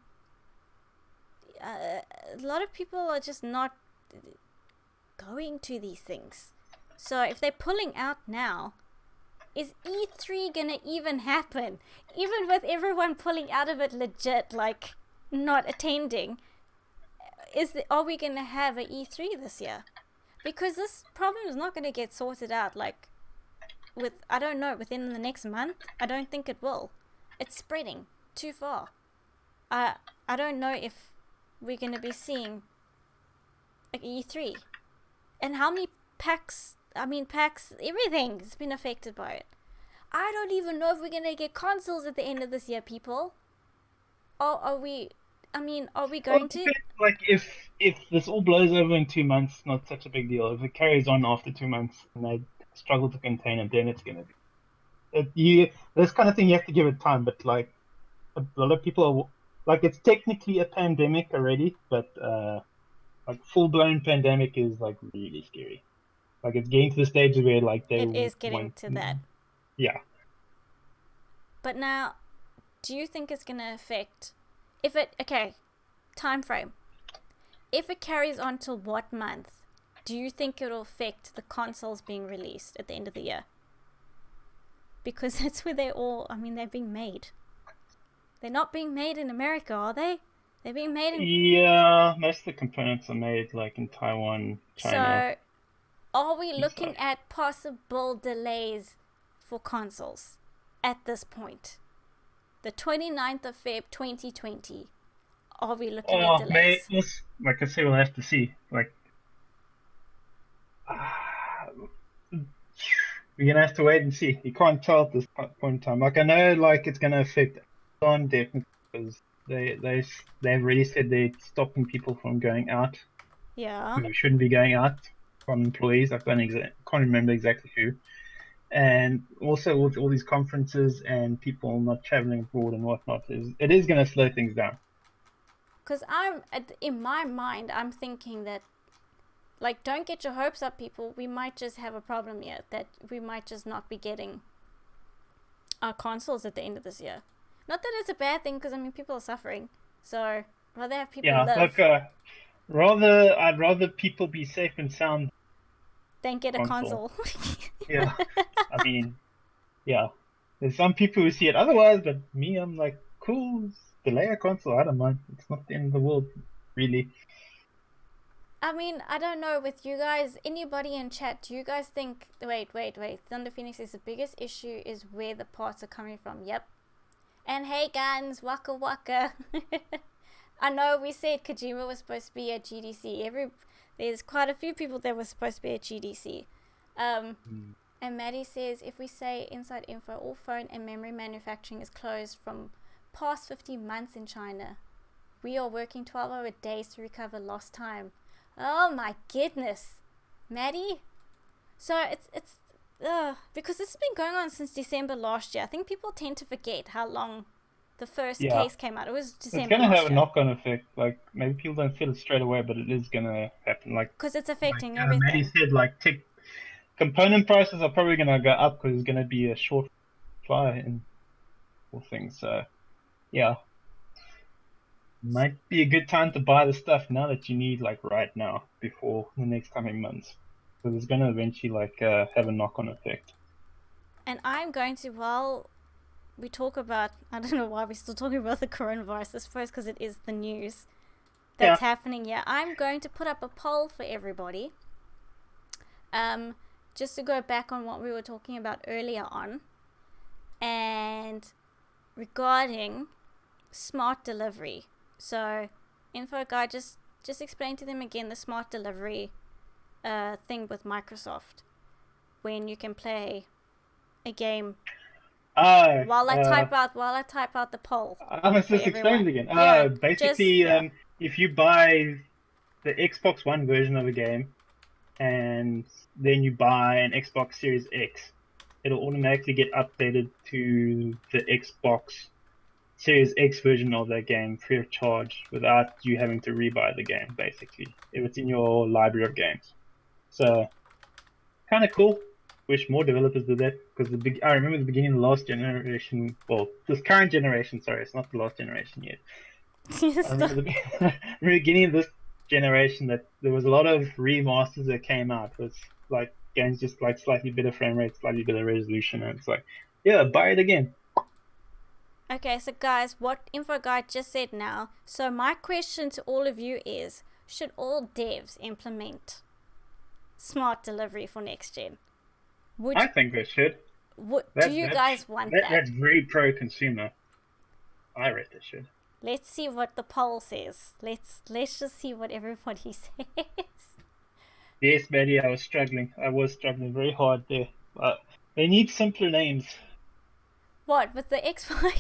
a lot of people are just not going to these things. So if they're pulling out now, is E3 gonna even happen? Even with everyone pulling out of it legit, like not attending, are we gonna have an E3 this year? Because this problem is not gonna get sorted out like I don't know, within the next month. I don't think it will. It's spreading too far. I don't know if we're gonna be seeing like E3, and how many PAX, everything has been affected by it. I don't even know if we're going to get consoles at the end of this year, people. Are we going to? Like, if this all blows over in 2 months, not such a big deal. If it carries on after 2 months and they struggle to contain it, then it's going to be... this kind of thing, you have to give it time, but, like, a lot of people are... Like, it's technically a pandemic already, but, like, full-blown pandemic is, like, really scary. Like, it's getting to the stage where, like, it is getting to that. Yeah. But now, do you think it's going to affect... time frame. If it carries on till what month, do you think it'll affect the consoles being released at the end of the year? Because that's where they're being made. They're not being made in America, are they? They're being made in... Yeah, most of the components are made, like, in Taiwan, China. So, are we looking at possible delays for consoles at this point? The 29th of Feb 2020. Are we looking at delays? Like I say, we'll have to see. Like, we're going to have to wait and see. You can't tell at this point in time. Like, I know, like, it's going to affect Amazon definitely, because they've already said they're stopping people from going out. Yeah. Who shouldn't be going out, from employees. I can't remember exactly who. And also with all these conferences and people not traveling abroad and whatnot, it is going to slow things down. Because in my mind, I'm thinking that, like, don't get your hopes up, people. We might just have a problem here, that we might just not be getting our consoles at the end of this year. Not that it's a bad thing, because, people are suffering. So, rather have people live. I'd rather people be safe and sound than get a console. Yeah. Yeah. There's some people who see it otherwise, but me, I'm like, cool, delay a console, I don't mind. It's not the end of the world, really. I don't know, with you guys, anybody in chat, do you guys think... Wait. Thunder Phoenix says the biggest issue is where the parts are coming from. Yep. And hey, guns, waka waka. I know we said Kojima was supposed to be at GDC. There's quite a few people that were supposed to be at GDC. And Maddie says, if we say inside info, all phone and memory manufacturing is closed from past 50 months in China. We are working 12-hour days to recover lost time. Oh my goodness, Maddie. So it's because this has been going on since December last year. I think people tend to forget how long the first case came out. It was December. It's going to have a knock-on effect. Like, maybe people don't feel it straight away, but it is going to happen. Like, because it's affecting everything. Maddie said, like, component prices are probably going to go up because there's going to be a short supply in all things. So, yeah. Might be a good time to buy the stuff now that you need, like right now, before the next coming months, because it's going to eventually have a knock-on effect. And I'm going to, while we talk about, I don't know why we're still talking about the coronavirus, I suppose because it is the news that's happening here. I'm going to put up a poll for everybody. Just to go back on what we were talking about earlier on, and regarding smart delivery. So, info guy, just explain to them again the smart delivery thing with Microsoft, when you can play a game while I type out the poll. I must just explain it again. Basically, if you buy the Xbox One version of a game, and then you buy an Xbox Series X, it'll automatically get updated to the Xbox Series X version of that game free of charge without you having to rebuy the game, basically, if it's in your library of games. So, kind of cool. Wish more developers did that, because I remember the beginning of the last generation, well, this current generation, sorry, it's not the last generation yet. I remember the beginning of this generation that there was a lot of remasters that came out with like games just like slightly better frame rate, slightly better resolution, and it's like, yeah, buy it again. Okay, so guys, what Info Guide just said now, so my question to all of you is, should all devs implement smart delivery for next gen? I think they should. Do you guys want that? That's very pro-consumer. I read they should. Let's see what the poll says. Let's just see what everybody says. Yes, Maddie, I was struggling very hard there. But they need simpler names. What, with the Xbox?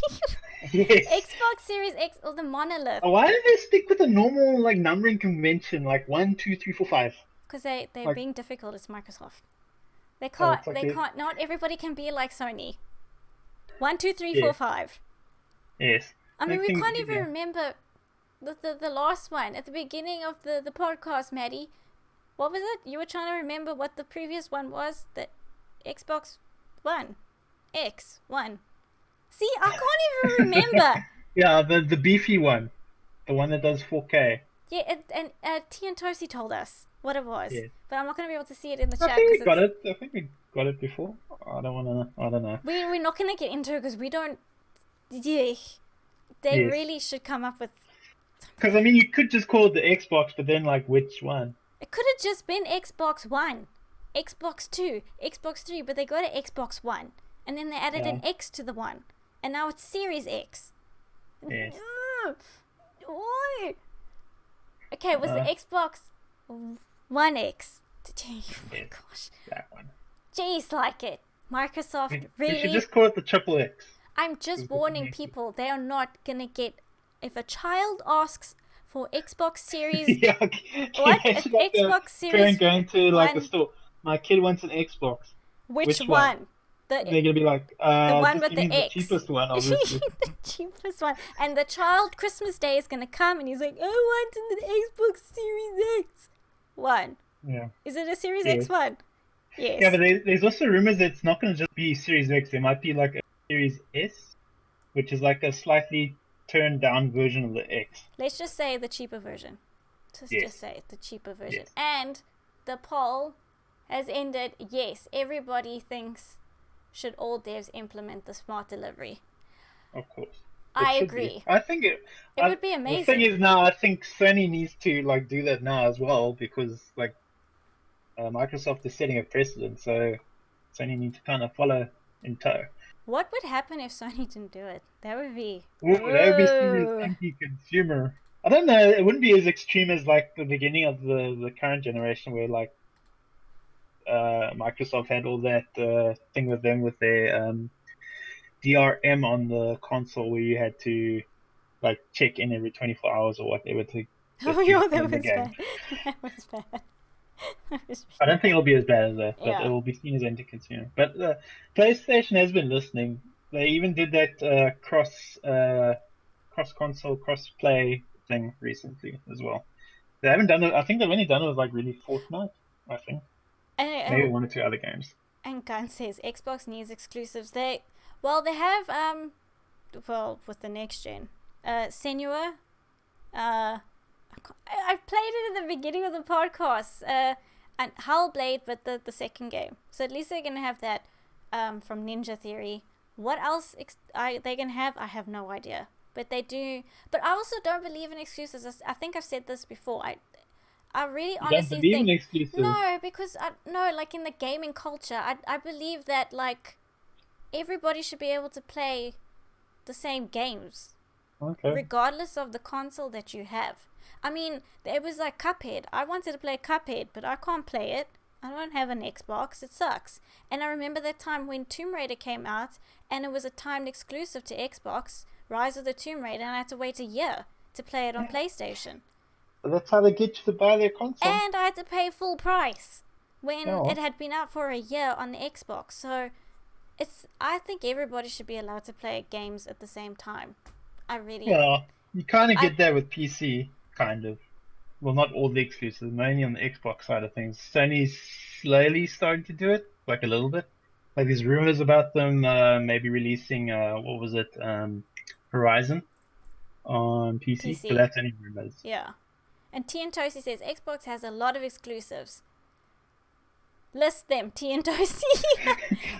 Yes. Xbox Series X or the Monolith? Why do they stick with a normal like numbering convention, like 1, 2, 3, 4, 5? Because they're like, being difficult. It's Microsoft. They can't. Can't. Not everybody can be like Sony. 1, 2, 3, 4, 5. Yes. I mean, we can't even remember the last one at the beginning of the podcast, Maddie. What was it? You were trying to remember what the previous one was. The Xbox One, X1. See, I can't even remember. Yeah, the beefy one, the one that does 4K. Yeah, and T and Tosi told us what it was, but I'm not going to be able to see it in the I chat. think we got it before. I don't know. We're not going to get into it because we don't. Yeah, they really should come up with. Because I mean, you could just call it the Xbox, but then like which one? It could have just been Xbox One, Xbox 2, Xbox 3, but they go to Xbox One, and then they added an X to the one, and now it's Series X. Yes. Why? Okay, it was the Xbox One X. Oh my gosh. That one. Jeez, like it. Microsoft, really? You should just call it the Triple X. I'm just warning people, they are not going to get... If a child asks for Xbox Series... Xbox Series... Going to like the store. My kid wants an Xbox. Which one? They're going to be like... the one with the X. The cheapest one, obviously. The cheapest one. And the child, Christmas Day, is going to come and he's like, I want an Xbox Series X. One. Yeah. Is it a Series X one? Yes. Yeah, but there's also rumors that it's not going to just be Series X. There might be like a Series S, which is like a slightly turned down version of the X. Let's just say the cheaper version. Just say the cheaper version. Yes. And the poll has ended. Yes, everybody thinks should all devs implement the smart delivery. Of course. I agree. I think it would be amazing. The thing is now, I think Sony needs to like do that now as well, because like Microsoft is setting a precedent, so Sony needs to kind of follow in tow. What would happen if Sony didn't do it? That would be... That would be serious anti-consumer. I don't know, it wouldn't be as extreme as like the beginning of the current generation where like Microsoft had all that thing with them with their DRM on the console where you had to like check in every 24 hours or whatever to... Oh yeah, that was bad. That was bad. I don't think it'll be as bad as that, but it will be seen as anti-consumer. But PlayStation has been listening. They even did that cross-console, cross-play thing recently as well. They haven't done it. I think they've only done it with like really Fortnite, I think. Maybe 1 or 2 other games. And Gun says Xbox needs exclusives. They have with the next gen, Senua I played it at the beginning of the podcast. And Hellblade, but the second game. So at least they're gonna have that from Ninja Theory. What else they can have? I have no idea. But they do. But I also don't believe in excuses. I think I've said this before. I really honestly believe think in excuses? no, because like in the gaming culture, I believe that like everybody should be able to play the same games, regardless of the console that you have. I mean, it was like Cuphead. I wanted to play Cuphead, but I can't play it. I don't have an Xbox. It sucks. And I remember that time when Tomb Raider came out, and it was a timed exclusive to Xbox, Rise of the Tomb Raider, and I had to wait a year to play it on PlayStation. That's how they get you to buy their console. And I had to pay full price when it had been out for a year on the Xbox. So I think everybody should be allowed to play games at the same time. Yeah, you kind of get that with PC, kind of. Well, not all the exclusives, mainly on the Xbox side of things. Sony's slowly starting to do it, like a little bit. Like there's rumors about them maybe releasing, what was it, Horizon on PC. But that's only rumors. Yeah. And T and Toasty says Xbox has a lot of exclusives. List them, T and Toasty.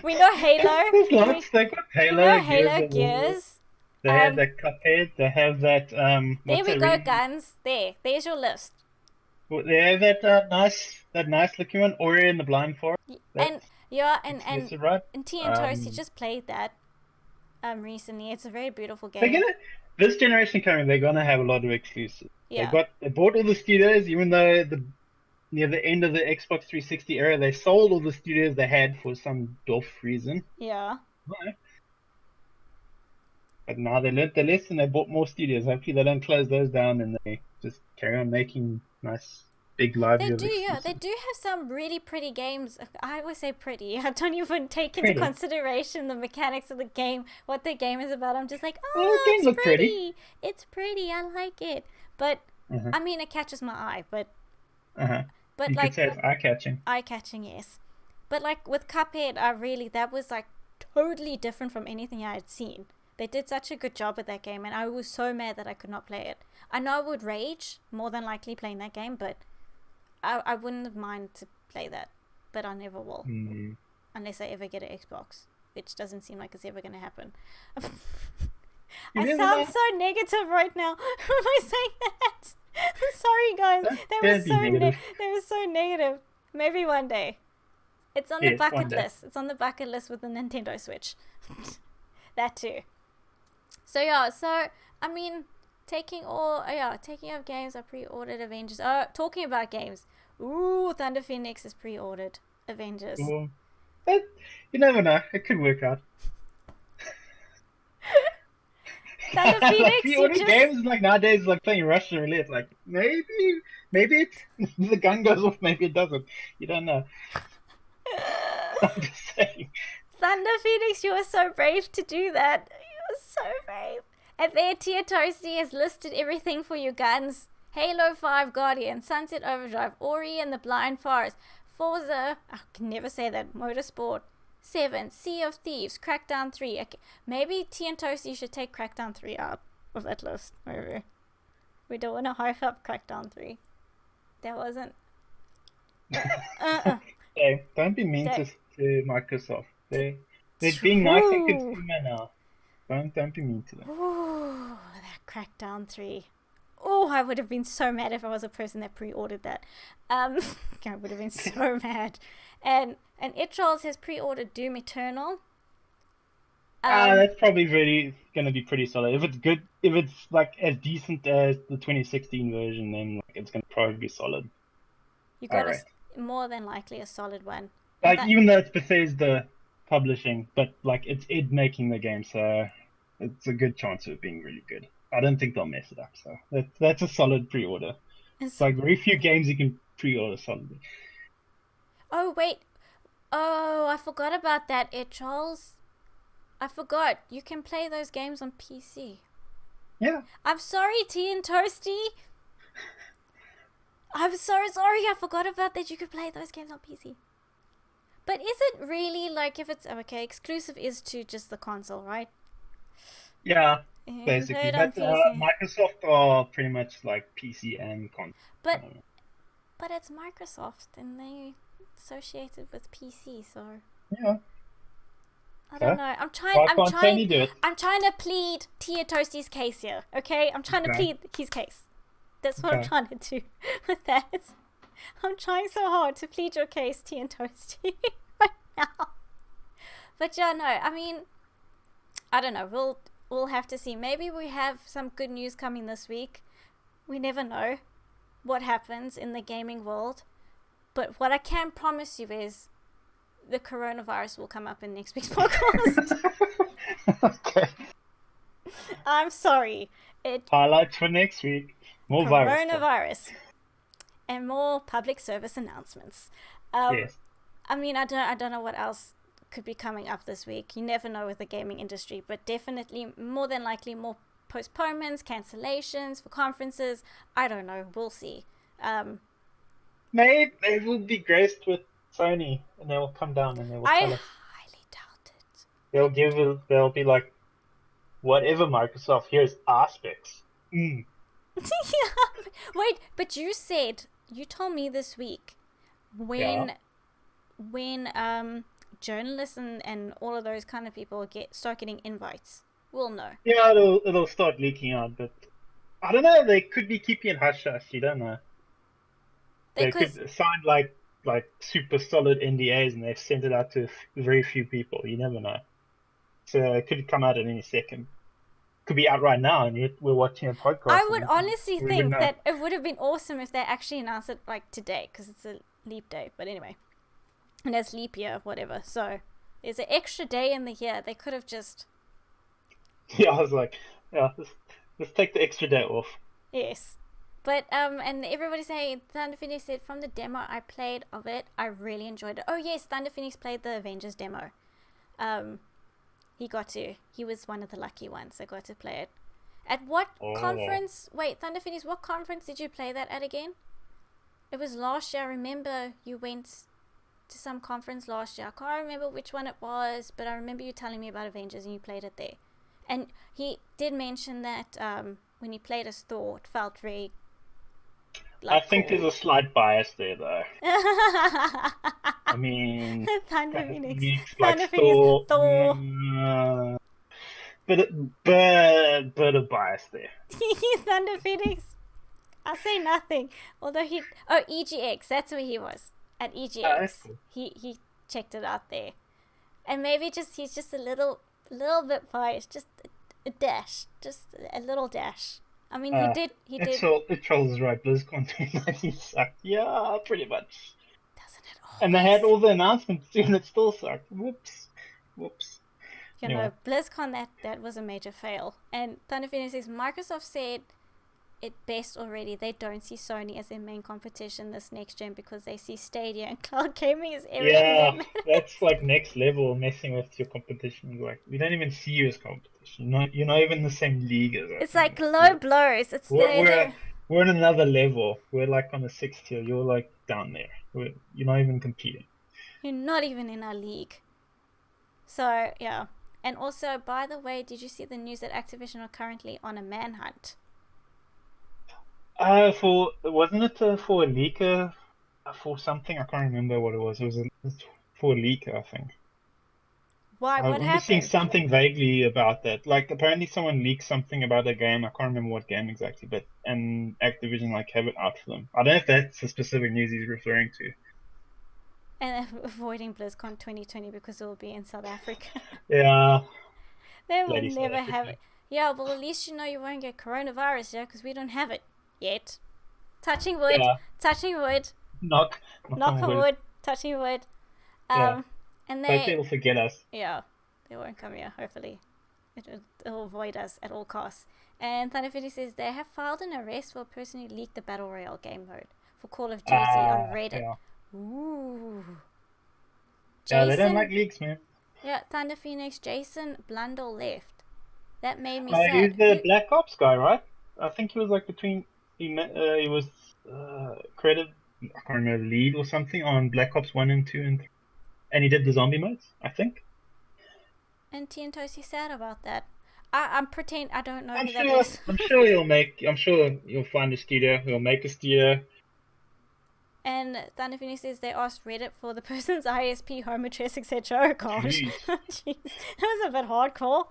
We know Halo. There's lots. They got Halo, we know Halo, Gears. They have that Cuphead. They have that. There we go, guns. There's your list. They have that nice looking one, Ori and the Blind Forest. And right? and T and Toasty just played that recently. It's a very beautiful game. This generation coming, they're gonna have a lot of exclusives. Yeah. They bought all the studios, even though near the end of the Xbox 360 era, they sold all the studios they had for some doff reason. Yeah. Right. But now they learned their lesson. They bought more studios. Hopefully, they don't close those down and they just carry on making nice big libraries. They do, yeah. They do have some really pretty games. I always say pretty. I don't even take into consideration the mechanics of the game, what the game is about. I'm just like, it's pretty. It's pretty. I like it. But I mean, it catches my eye. But you could say it's eye-catching. Eye-catching, yes. But like with Cuphead, that was like totally different from anything I had seen. They did such a good job with that game, and I was so mad that I could not play it. I know I would rage, more than likely, playing that game, but I wouldn't have minded to play that. But I never will. Unless I ever get an Xbox, which doesn't seem like it's ever going to happen. I sound so negative right now. Am I saying that? Sorry, guys. They were so negative. Maybe one day. It's on the bucket list. It's on the bucket list with the Nintendo Switch. That too. So I mean, taking of games, I pre-ordered Avengers. Talking about games. Ooh, Thunder Phoenix is pre-ordered Avengers. You never know. It could work out. Thunder Phoenix. Pre-ordered games like nowadays, like playing Russian roulette. Like maybe the gun goes off, maybe it doesn't. You don't know. I'm just saying. Thunder Phoenix, you are so brave to do that. You are so brave. And there, Tia Toasty has listed everything for you guns. Halo 5 Guardian, Sunset Overdrive, Ori and the Blind Forest, Forza, I can never say that, Motorsport 7, Sea of Thieves, Crackdown 3. Okay, maybe Tia and Toasty should take Crackdown 3 out of that list. Maybe. We don't want to hype up Crackdown 3. That wasn't... Hey, don't be mean to Microsoft. They're being nice and consumer now. Don't be mean to them. Ooh, that Crackdown 3. Oh, I would have been so mad if I was a person that pre-ordered that. I would have been so mad. And Itrolls has pre-ordered Doom Eternal. That's probably really going to be pretty solid. If it's good, if it's like as decent as the 2016 version, then like, it's going to probably be solid. You got more than likely a solid one. Like even though it's Bethesda publishing, but like it's id making the game, so it's a good chance of it being really good. I don't think they'll mess it up, so that's a solid pre-order. It's like very few games you can pre-order solidly. Oh wait, I forgot about that, Charles. I forgot you can play those games on PC. Yeah. I'm sorry, Tea and Toasty. I'm so sorry. I forgot about that. You could play those games on PC. But is it really like if it's okay? Exclusive is to just the console, right? Yeah. You can play basically. it on But PC. Microsoft are pretty much like PC and console. But it's Microsoft and they associated with PC, so Yeah. I So, don't know. why can't Sony do it? I'm trying to plead Tia Toasty's case here, okay? I'm trying to plead his case. That's what I'm trying to do with that. I'm trying so hard to plead your case, Tia Toasty, right now. But yeah, no, I mean, I don't know. We'll have to see. Maybe we have some good news coming this week. We never know what happens in the gaming world. But what I can promise you is the coronavirus will come up in next week's podcast. Okay. I'm sorry. Highlights for next week. More coronavirus. And more public service announcements. Yes. I mean, I don't know what else could be coming up this week. You never know with the gaming industry, but definitely, more than likely, more postponements, cancellations for conferences. I don't know. We'll see. Maybe they will be graced with Sony, and they will come down and they will tell us. I highly doubt it. They'll be like, whatever Microsoft, here's our specs. Yeah. Wait, but you told me this week when journalists and all of those kind of people start getting invites, we'll know. Yeah, it'll start leaking out, but I don't know. They could be keeping it hush hush. You don't know. They could sign like super solid NDAs, and they've sent it out to very few people. You never know. So it could come out at any second. Could be out right now, and yet we're watching a podcast. I would honestly think that it would have been awesome if they actually announced it like today, because it's a leap day. But anyway, and it's leap year, whatever. So there's an extra day in the year. They could have just. Yeah, I was like, let's take the extra day off. Yes, but and everybody saying Thunder Phoenix said from the demo I played of it, I really enjoyed it. Oh yes, Thunder Phoenix played the Avengers demo. He was one of the lucky ones that got to play it. At what conference? Wait, Thunder Phoenix, what conference did you play that at again? It was last year. I remember you went to some conference last year. I can't remember which one it was, but I remember you telling me about Avengers and you played it there. And he did mention that when he played as Thor, it felt very... I think there's a slight bias there, though. I mean, Thunder Phoenix, Thor. But a bias there. Thunder Phoenix. I say nothing. Although EGX. That's where he was at EGX. Cool. He checked it out there, and maybe he's just a little bit biased, just a dash, just a little dash. I mean, he did. It trolls right. BlizzCon 2019 sucked. Yeah, pretty much. Doesn't it always? And they had all the announcements too, and it still sucked. Whoops. You know, BlizzCon, that was a major fail. And Thunder Phoenix says Microsoft said it best already. They don't see Sony as their main competition this next gen because they see Stadia and cloud gaming as everything. Yeah, that's like next level messing with your competition. Like, we don't even see you as competition. You're not even in the same league as us. It's like low blows. We're in another level. We're like on the 6th tier. You're like down there. You're not even competing. You're not even in our league. So yeah. And also, by the way, did you see the news that Activision are currently on a manhunt? Wasn't it for a leaker? For something, I can't remember what it was. It was for a leaker, I think. Why? What happened? I'm seeing something vaguely about that. Like, apparently someone leaked something about a game. I can't remember what game exactly, and Activision have it out for them. I don't know if that's the specific news he's referring to. And avoiding BlizzCon 2020 because it will be in South Africa. Yeah. They will never have it. Yeah, well, at least you know you won't get coronavirus, yeah, because we don't have it yet. Touching wood. Yeah. Touching wood. Knock on wood. Touching wood. And they will forget us. Yeah, they won't come here, hopefully. It'll avoid us at all costs. And Thunderfitty says they have filed an arrest for a person who leaked the Battle Royale game mode for Call of Duty on Reddit. Yeah. Ooh. Yeah, they don't like leaks, man. Yeah, Thunder Phoenix, Jason Blundell left. That made me sad. He's the Black Ops guy, right? I think he was between... He was credited, I can't remember, lead or something on Black Ops 1 and 2 and 3. And he did the zombie modes, I think. And TNTo's sad about that. I'm pretend I don't know I'm who that sure. is. I'm sure you'll make. I'm sure you'll find a studio. You'll make a studio. And Thunder Phoenix says they asked Reddit for the person's ISP, home address, etc. Oh gosh. Jeez. Jeez. That was a bit hardcore.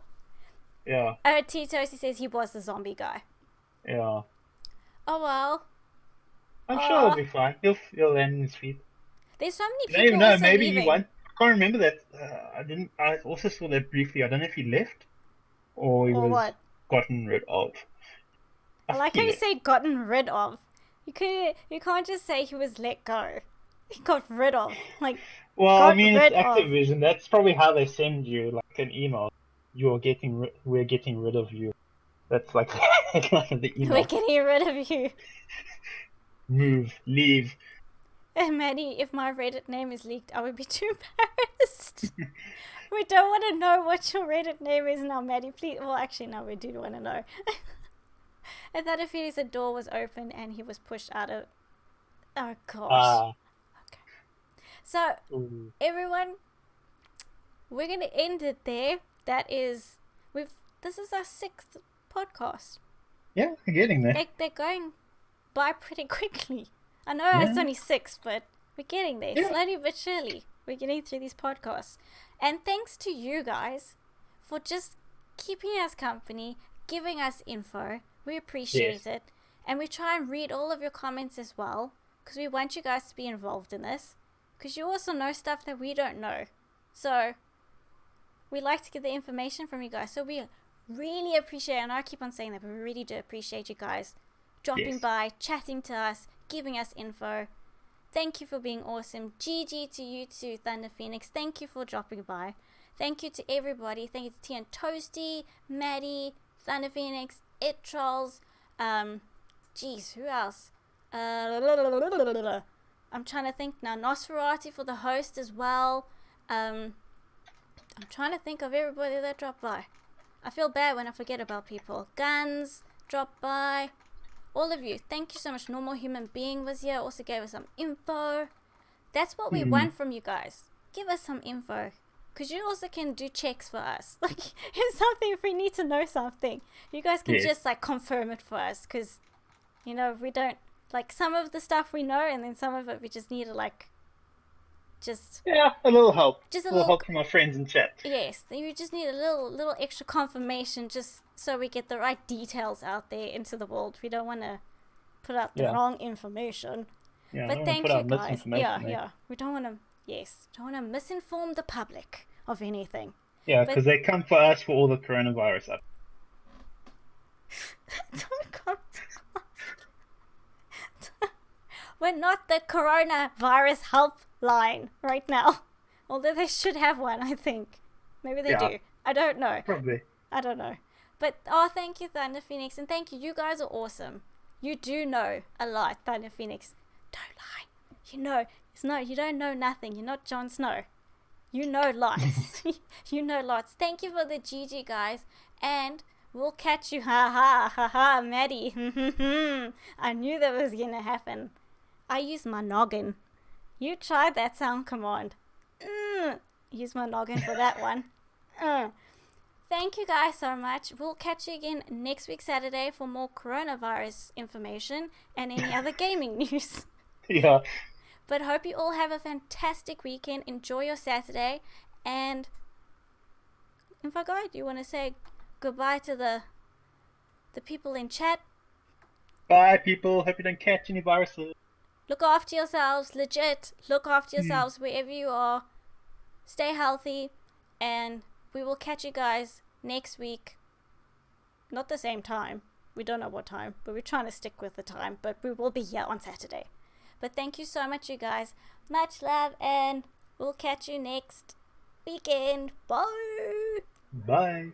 Yeah. T-Toasty says he was the zombie guy. Yeah. Oh well. I'm sure it'll be fine. He'll land on his feet. There's so many I don't even people know. also Maybe leaving. he won. I can't remember that. I didn't. I also saw that briefly. I don't know if he left or he Or was what? gotten rid of. I like how you say gotten rid of. You can't just say he was let go. He got rid of. Like, Well, got I mean, it's rid of. Activision. That's probably how they send you like an email. We're getting rid of you. That's like the headline of the email. We're getting rid of you. Move, leave. And Maddie, if my Reddit name is leaked, I would be too embarrassed. We don't want to know what your Reddit name is now, Maddie. Please. Well, actually, no, we do want to know. And that if it is a door was open and he was pushed out of. Oh gosh. Okay. So everyone, we're gonna end it there. That is, this is our 6th podcast. Yeah, we're getting there. They're going by pretty quickly. I know it's only 6, but we're getting there. Yeah. Slowly but surely. We're getting through these podcasts. And thanks to you guys for just keeping us company, giving us info. We appreciate it. And we try and read all of your comments as well, because we want you guys to be involved in this. Because you also know stuff that we don't know. So we like to get the information from you guys. So we really appreciate it. And I keep on saying that, but we really do appreciate you guys dropping by, chatting to us, giving us info. Thank you for being awesome. GG to you too, Thunder Phoenix. Thank you for dropping by. Thank you to everybody. Thank you to T and Toasty, Maddie, Thunder Phoenix, It Trolls. Jeez, who else? I'm trying to think now. Nosferatu for the host as well. I'm trying to think of everybody that dropped by. I feel bad when I forget about people. Guns dropped by. All of you, thank you so much. Normal Human Being was here, also gave us some info. That's what we want from you guys. Give us some info. Because you also can do checks for us. Like, if we need to know something, you guys can just, like, confirm it for us. Because, you know, we don't, like, some of the stuff we know, and then some of it we just need to, like, Yeah, a little help. Just a little help from our friends in chat. Yes, you just need a little extra confirmation just so we get the right details out there into the world. We don't want to put out the wrong information. Yeah, but thank you guys. Yeah. We don't want to, don't want to misinform the public of anything. Yeah, because they come for us for all the coronavirus up. Don't come to us. We're not the coronavirus helpline right now. Although they should have one, I think. Maybe they do. I don't know. Probably. I don't know. But, thank you, Thunder Phoenix. And thank you. You guys are awesome. You do know a lot, Thunder Phoenix. Don't lie. You know. You don't know nothing. You're not Jon Snow. You know lots. You know lots. Thank you for the GG, guys. And we'll catch you. Ha, Maddie. I knew that was going to happen. I used my noggin. You tried that sound command. Use my noggin for that one. Thank you guys so much. We'll catch you again next week Saturday for more coronavirus information and any other gaming news. Yeah. But hope you all have a fantastic weekend. Enjoy your Saturday. And if I go, do you want to say goodbye to the people in chat? Bye, people. Hope you don't catch any viruses. Look after yourselves. Legit. Look after yourselves wherever you are. Stay healthy. And we will catch you guys next week. Not the same time. We don't know what time, but we're trying to stick with the time. But we will be here on Saturday. But thank you so much, you guys. Much love, and we'll catch you next weekend. Bye. Bye.